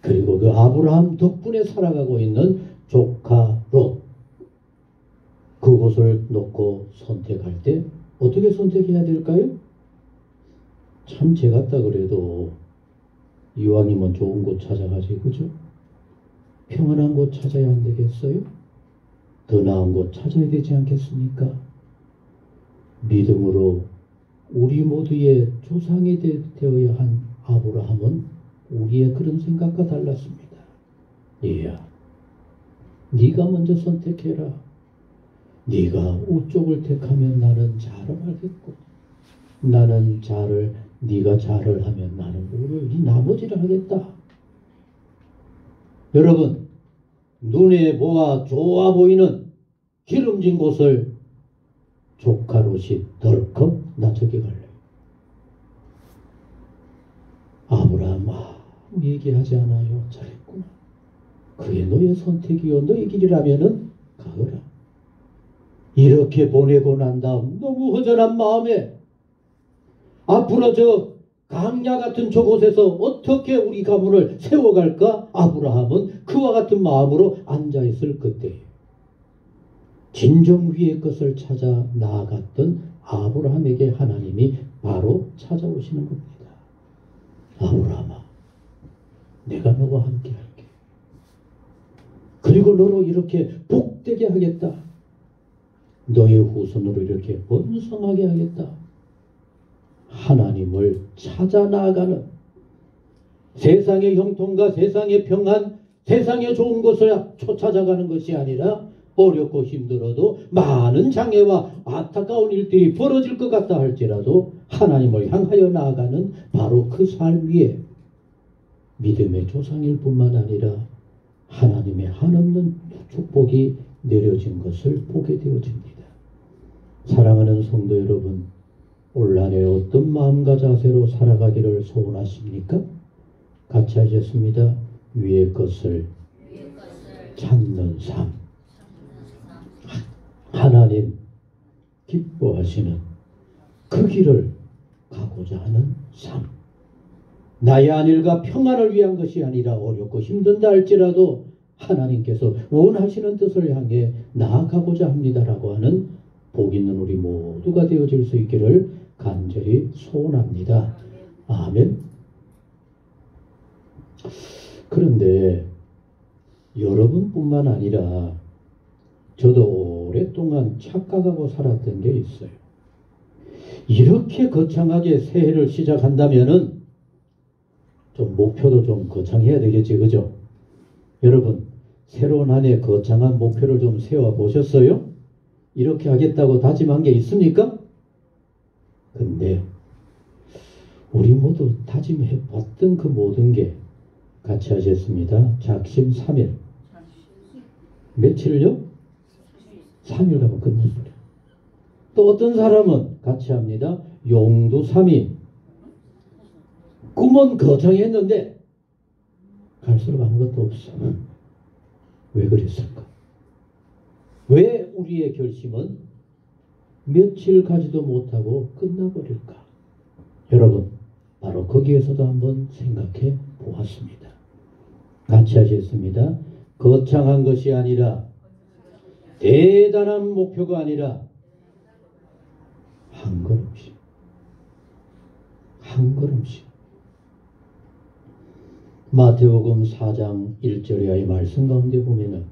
그리고 그 아브라함 덕분에 살아가고 있는 조카 롯, 그곳을 놓고 선택할 때 어떻게 선택해야 될까요? 참 제 같다 그래도 이왕이면 좋은 곳 찾아가지, 그죠? 평안한 곳 찾아야 안 되겠어요? 더 나은 곳 찾아야 되지 않겠습니까? 믿음으로 우리 모두의 조상이 되어야 한 아브라함은 우리의 그런 생각과 달랐습니다. 얘야, 네가 먼저 선택해라. 네가 우쪽을 택하면 나는 좌를 하겠고, 나는 네가 좌를 하면 나는 우를, 이 나머지를 하겠다. 여러분, 눈에 보아 좋아 보이는 기름진 곳을 조카 롯이 덜컥 나 저기 갈래. 아브라함 아무 얘기하지 않아요. 잘했구나. 그게 너의 선택이요 너의 길이라면은 가거라. 이렇게 보내고 난 다음 너무 허전한 마음에 앞으로 저 강야 같은 저곳에서 어떻게 우리 가문을 세워갈까? 아브라함은 그와 같은 마음으로 앉아있을 그때 진정 위의 것을 찾아 나아갔던 아브라함에게 하나님이 바로 찾아오시는 겁니다. 아브라함아, 내가 너와 함께 할게. 그리고 너로 이렇게 복되게 하겠다. 너의 후손으로 이렇게 번성하게 하겠다. 하나님을 찾아 나아가는 세상의 형통과 세상의 평안, 세상의 좋은 것을 쫓아가는 것이 아니라 어렵고 힘들어도 많은 장애와 안타까운 일들이 벌어질 것 같다 할지라도 하나님을 향하여 나아가는 바로 그 삶 위에 믿음의 조상일 뿐만 아니라 하나님의 한없는 축복이 내려진 것을 보게 되어집니다. 사랑하는 성도 여러분, 올 한 해 어떤 마음과 자세로 살아가기를 소원하십니까? 같이 하셨습니다. 위의 것을 찾는 삶. 하나님 기뻐하시는 그 길을 가고자 하는 삶. 나의 안일과 평안을 위한 것이 아니라 어렵고 힘든다 할지라도 하나님께서 원하시는 뜻을 향해 나아가고자 합니다라고 하는 복 있는 우리 모두가 되어질 수 있기를 간절히 소원합니다. 아멘. 그런데 여러분뿐만 아니라 저도 오랫동안 착각하고 살았던 게 있어요. 이렇게 거창하게 새해를 시작한다면은 좀 목표도 좀 거창해야 되겠지, 그죠? 여러분, 새로운 한 해 거창한 목표를 좀 세워보셨어요? 이렇게 하겠다고 다짐한 게 있습니까? 근데 우리 모두 다짐해봤던 그 모든 게 같이 하셨습니다. 작심 3일. 며칠요? 3일 가면 끝나버려. 또 어떤 사람은 같이 합니다. 용두 3일. 꿈은 거창했는데 갈수록 아무것도 없어. 왜 그랬을까? 왜 우리의 결심은 며칠 가지도 못하고 끝나버릴까? 여러분, 바로 거기에서도 한번 생각해 보았습니다. 같이 하셨습니다. 거창한 것이 아니라, 대단한 목표가 아니라 한 걸음씩, 한 걸음씩. 마태복음 4장 1절의 말씀 가운데 보면은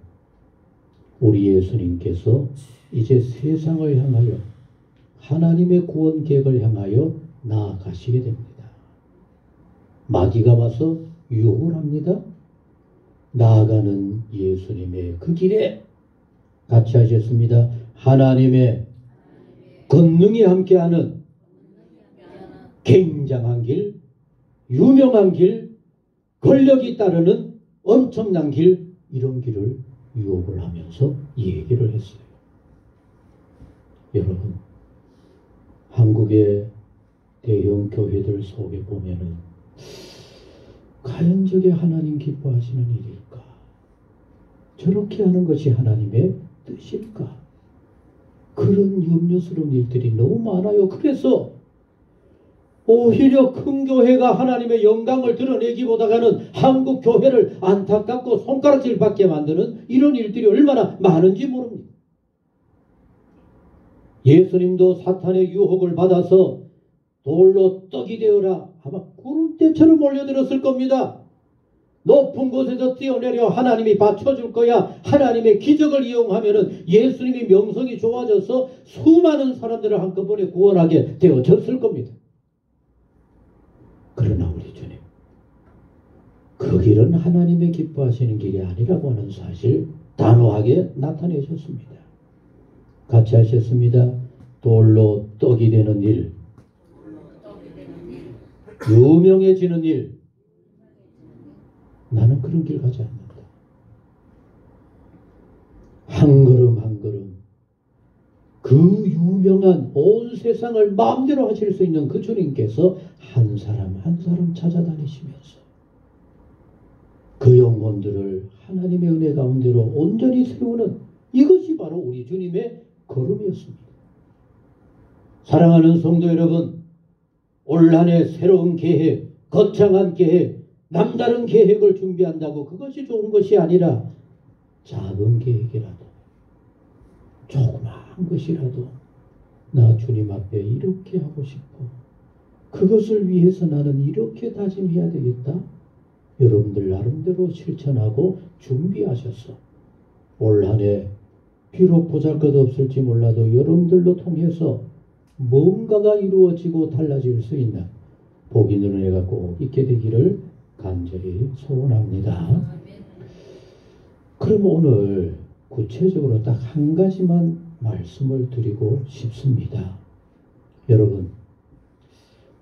우리 예수님께서 이제 세상을 향하여 하나님의 구원 계획을 향하여 나아가시게 됩니다. 마귀가 와서 유혹을 합니다. 나아가는 예수님의 그 길에 같이 하셨습니다. 하나님의 권능이 함께하는 굉장한 길, 유명한 길, 권력이 따르는 엄청난 길, 이런 길을 유혹을 하면서 얘기를 했어요. 여러분, 한국의 대형 교회들 속에 보면은 과연 저게 하나님 기뻐하시는 일일까? 저렇게 하는 것이 하나님의 뜻일까? 그런 염려스러운 일들이 너무 많아요. 그래서 오히려 큰 교회가 하나님의 영광을 드러내기보다는 한국 교회를 안타깝고 손가락질받게 만드는 이런 일들이 얼마나 많은지 모릅니다. 예수님도 사탄의 유혹을 받아서 돌로 떡이 되어라 아마 구름대처럼 몰려들었을 겁니다. 높은 곳에서 뛰어내려 하나님이 받쳐줄 거야. 하나님의 기적을 이용하면 예수님이 명성이 좋아져서 수많은 사람들을 한꺼번에 구원하게 되어졌을 겁니다. 그러나 우리 주님, 그 길은 하나님의 기뻐하시는 길이 아니라고 하는 사실 단호하게 나타내셨습니다. 같이 하셨습니다. 돌로 떡이 되는 일, 유명해지는 일, 나는 그런 길 가지 않는다. 한 걸음 한 걸음 그 유명한 온 세상을 마음대로 하실 수 있는 그 주님께서 한 사람 한 사람 찾아다니시면서 그 영혼들을 하나님의 은혜 가운데로 온전히 세우는 이것이 바로 우리 주님의 걸음이었습니다. 사랑하는 성도 여러분, 올 한 해 새로운 계획, 거창한 계획, 남다른 계획을 준비한다고 그것이 좋은 것이 아니라 작은 계획이라도 조그마한 것이라도 나 주님 앞에 이렇게 하고 싶어. 그것을 위해서 나는 이렇게 다짐해야 되겠다. 여러분들 나름대로 실천하고 준비하셔서 올 한 해 비록 보잘것없을지 몰라도 여러분들로 통해서 뭔가가 이루어지고 달라질 수 있는 복 있는 은혜가 꼭 있게 되기를 간절히 소원합니다. 그럼 오늘 구체적으로 딱 한 가지만 말씀을 드리고 싶습니다. 여러분,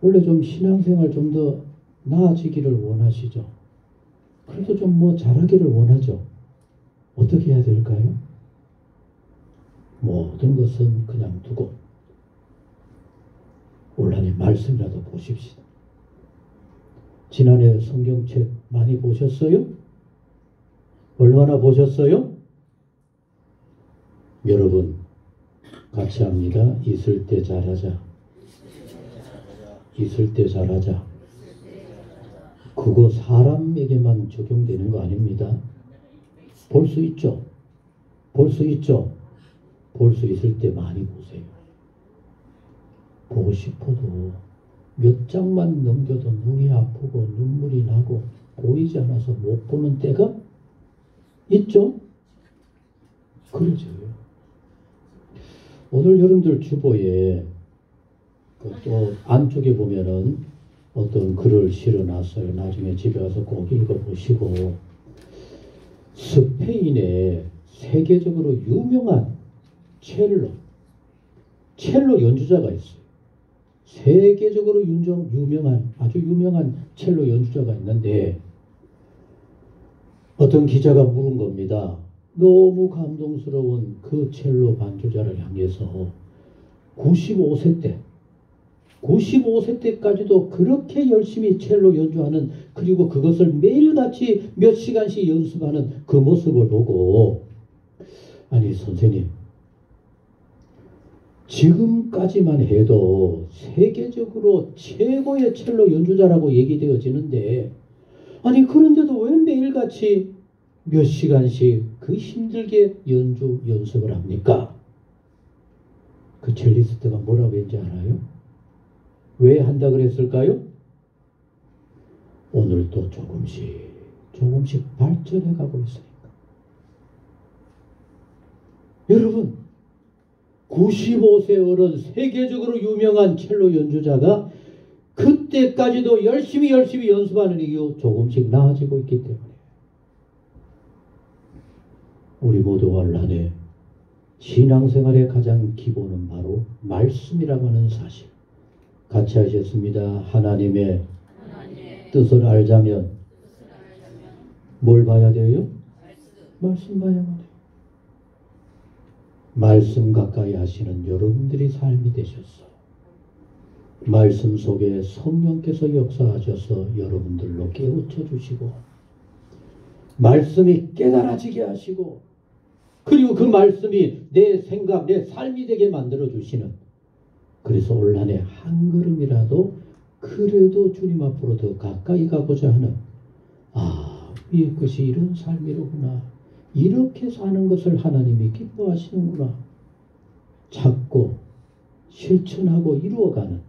원래 좀 신앙생활 좀 더 나아지기를 원하시죠? 그래도 좀 뭐 잘하기를 원하죠? 어떻게 해야 될까요? 모든 것은 그냥 두고 올 한 해 말씀이라도 보십시다. 지난해 성경책 많이 보셨어요? 얼마나 보셨어요? 여러분 같이 합니다. 있을 때 잘하자. 있을 때 잘하자. 그거 사람에게만 적용되는 거 아닙니다. 볼 수 있죠? 볼 수 있죠? 볼 수 있을 때 많이 보세요. 보고 싶어도 몇 장만 넘겨도 눈이 아프고 눈물이 나고 보이지 않아서 못 보는 때가 있죠? 그러죠. 오늘 여러분들 주보에 또 안쪽에 보면은 어떤 글을 실어놨어요. 나중에 집에 가서 꼭 읽어보시고, 스페인에 세계적으로 유명한 첼로 연주자가 있어요. 세계적으로 유명한 아주 유명한 첼로 연주자가 있는데 어떤 기자가 물은 겁니다. 너무 감동스러운 그 첼로 반주자를 향해서 95세 때까지도 그렇게 열심히 첼로 연주하는, 그리고 그것을 매일같이 몇 시간씩 연습하는 그 모습을 보고, 아니 선생님, 지금까지만 해도 세계적으로 최고의 첼로 연주자라고 얘기되어지는데, 아니 그런데도 왜 매일같이 몇 시간씩 그 힘들게 연습을 합니까? 그 첼리스트가 뭐라고 했는지 알아요? 왜 한다 그랬을까요? 오늘 또 조금씩 발전해 가고 있으니까. 여러분, 95세 어른 세계적으로 유명한 첼로 연주자가 그때까지도 열심히 연습하는 이유, 조금씩 나아지고 있기 때문에. 우리 모두가 올 한 해 신앙생활의 가장 기본은 바로 말씀이라고 하는 사실. 같이 하셨습니다. 하나님의 뜻을 알자면 뭘 봐야 돼요? 말씀 봐야만 돼요. 말씀 가까이 하시는 여러분들이 삶이 되셨어. 말씀 속에 성령께서 역사하셔서 여러분들로 깨우쳐 주시고, 말씀이 깨달아지게 하시고, 그리고 그 말씀이 내 생각, 내 삶이 되게 만들어 주시는, 그래서 올 한 해 한 걸음이라도 그래도 주님 앞으로 더 가까이 가고자 하는, 위의 것이 이런 삶이로구나, 이렇게 사는 것을 하나님이 기뻐하시는구나, 찾고 실천하고 이루어가는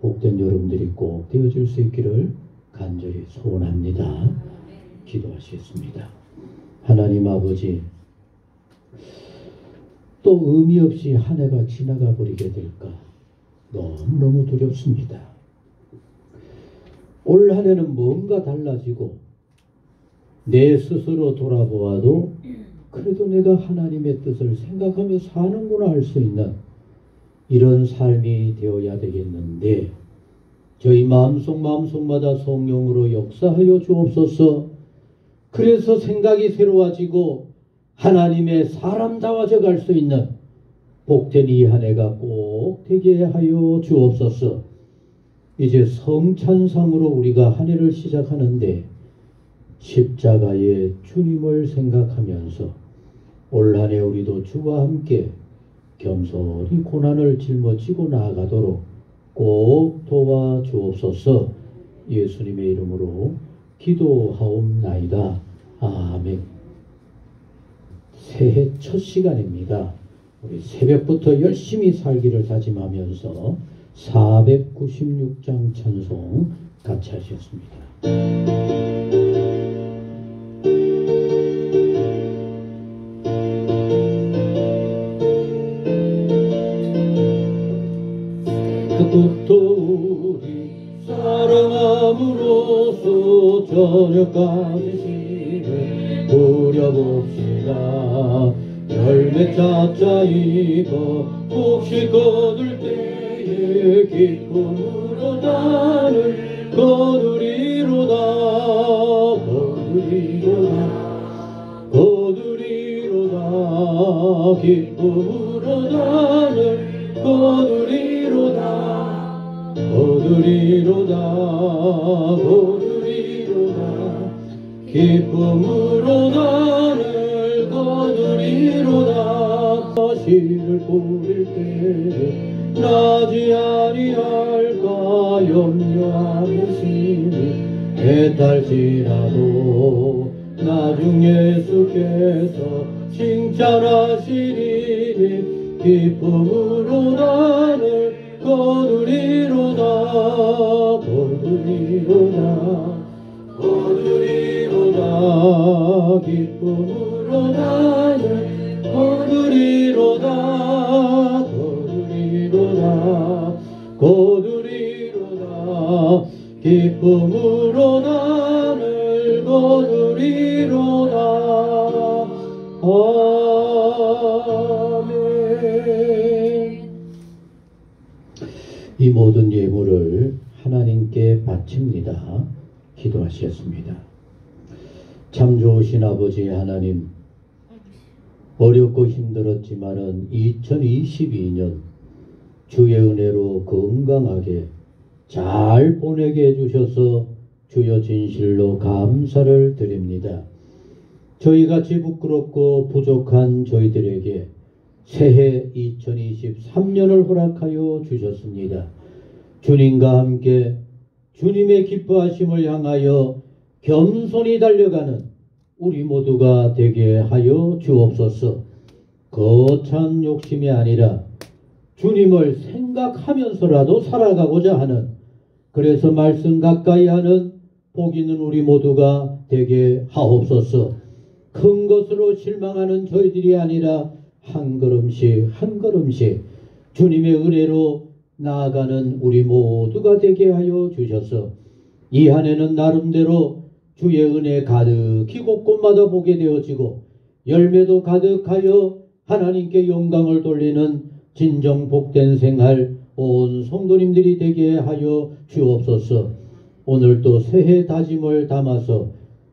복된 여러분들이 꼭 되어질 수 있기를 간절히 소원합니다. 기도하시겠습니다. 하나님 아버지, 또 의미 없이 한 해가 지나가 버리게 될까 너무너무 두렵습니다. 올 한 해는 뭔가 달라지고 내 스스로 돌아보아도 그래도 내가 하나님의 뜻을 생각하며 사는구나 할 수 있는 이런 삶이 되어야 되겠는데, 저희 마음속마다 성령으로 역사하여 주옵소서. 그래서 생각이 새로워지고 하나님의 사람다워져 갈 수 있는 복된 이 한 해가 꼭 되게 하여 주옵소서. 이제 성찬상으로 우리가 한 해를 시작하는데, 십자가의 주님을 생각하면서 올 한 해 우리도 주와 함께 겸손히 고난을 짊어지고 나아가도록 꼭 도와주옵소서. 예수님의 이름으로 기도하옵나이다. 아멘. 새해 첫 시간입니다. 우리 새벽부터 열심히 살기를 다짐하면서 496장 찬송 같이 하셨습니다. 그것도 우리 사랑함으로써 저녁까지 시를 부려봅시다. 열매 차차이고 혹시 거둘 때에 기쁨으로 나를 거두리로다. 거두리로다. 기쁨으로 나를 거두리로다. 거두리로다. 거두리로다. 기쁨으로 나를 거두리로다. 씨를 뿌릴 때 나지 아니할까 염려하시니 애탈지라도 나중 예수께서 칭찬하시리니 기쁨으로 나를 거두리로다. 거두리로다. 거두리로다. 기쁨으로 나를 거두리로다. 거두리로다. 거두리로다. 기쁨으로 나를 거두리로다. 아멘. 이 모든 예물을 하나님께 바칩니다. 기도하시겠습니다. 참 좋으신 아버지 하나님, 어렵고 힘들었지만은 2022년 주의 은혜로 건강하게 잘 보내게 해주셔서 주여 진실로 감사를 드립니다. 저희같이 부끄럽고 부족한 저희들에게 새해 2023년을 허락하여 주셨습니다. 주님과 함께 주님의 기뻐하심을 향하여 겸손히 달려가는 우리 모두가 되게 하여 주옵소서. 거창 욕심이 아니라 주님을 생각하면서라도 살아가고자 하는, 그래서 말씀 가까이 하는 복 있는 우리 모두가 되게 하옵소서. 큰 것으로 실망하는 저희들이 아니라 한 걸음씩 한 걸음씩 주님의 은혜로 나아가는 우리 모두가 되게 하여 주셔서 이 한 해는 나름대로 주의 은혜 가득히 곳곳마다 보게 되어지고 열매도 가득하여 하나님께 영광을 돌리는 진정 복된 생활 온 성도님들이 되게 하여 주옵소서. 오늘도 새해 다짐을 담아서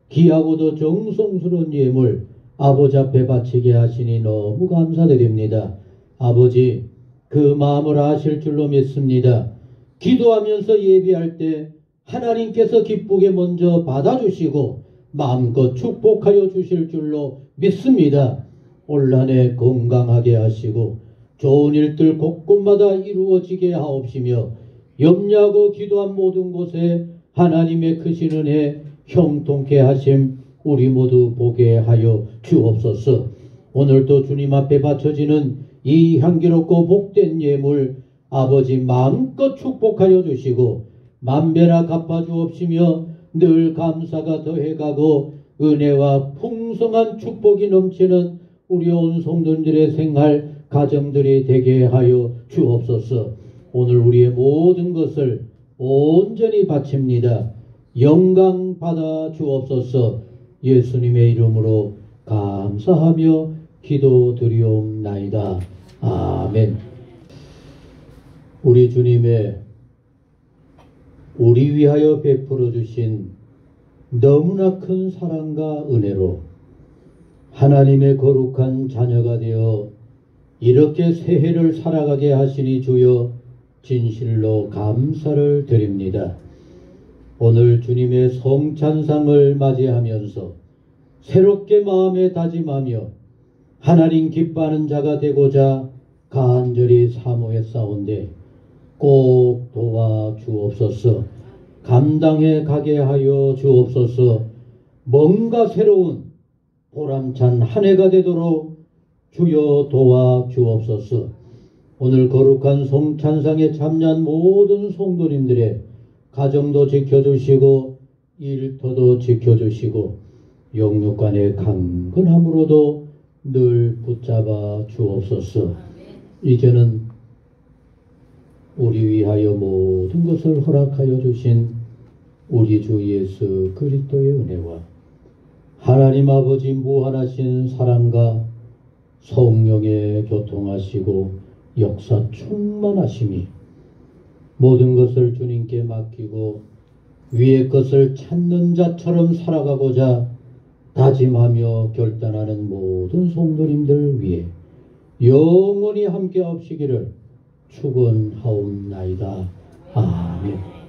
귀하고도 정성스러운 예물 아버지 앞에 바치게 하시니 너무 감사드립니다. 아버지, 그 마음을 아실 줄로 믿습니다. 기도하면서 예비할 때 하나님께서 기쁘게 먼저 받아주시고 마음껏 축복하여 주실 줄로 믿습니다. 올 한 해 건강하게 하시고 좋은 일들 곳곳마다 이루어지게 하옵시며 염려하고 기도한 모든 곳에 하나님의 크신 은혜 형통케 하심 우리 모두 보게 하여 주옵소서. 오늘도 주님 앞에 바쳐지는 이 향기롭고 복된 예물 아버지 마음껏 축복하여 주시고 만배나 갚아주옵시며 늘 감사가 더해가고 은혜와 풍성한 축복이 넘치는 우리 온 성도들의 생활 가정들이 되게 하여 주옵소서. 오늘 우리의 모든 것을 온전히 바칩니다. 영광 받아 주옵소서. 예수님의 이름으로 감사하며 기도드리옵나이다. 아멘. 우리 주님의 우리 위하여 베풀어 주신 너무나 큰 사랑과 은혜로 하나님의 거룩한 자녀가 되어 이렇게 새해를 살아가게 하시니 주여 진실로 감사를 드립니다. 오늘 주님의 성찬상을 맞이하면서 새롭게 마음에 다짐하며 하나님 기뻐하는 자가 되고자 간절히 사모했사온데 꼭 도와 주옵소서. 감당해 가게 하여 주옵소서. 뭔가 새로운 보람찬 한 해가 되도록 주여 도와 주옵소서. 오늘 거룩한 성찬상에 참여한 모든 성도님들의 가정도 지켜주시고 일터도 지켜주시고 영육간의 강건함으로도 늘 붙잡아 주옵소서. 이제는 우리 위하여 모든 것을 허락하여 주신 우리 주 예수 그리스도의 은혜와 하나님 아버지 무한하신 사랑과 성령의 교통하시고 역사 충만하심이 모든 것을 주님께 맡기고 위의 것을 찾는 자처럼 살아가고자 다짐하며 결단하는 모든 성도님들 위해 영원히 함께 하시기를 축원하옵나이다. 아멘.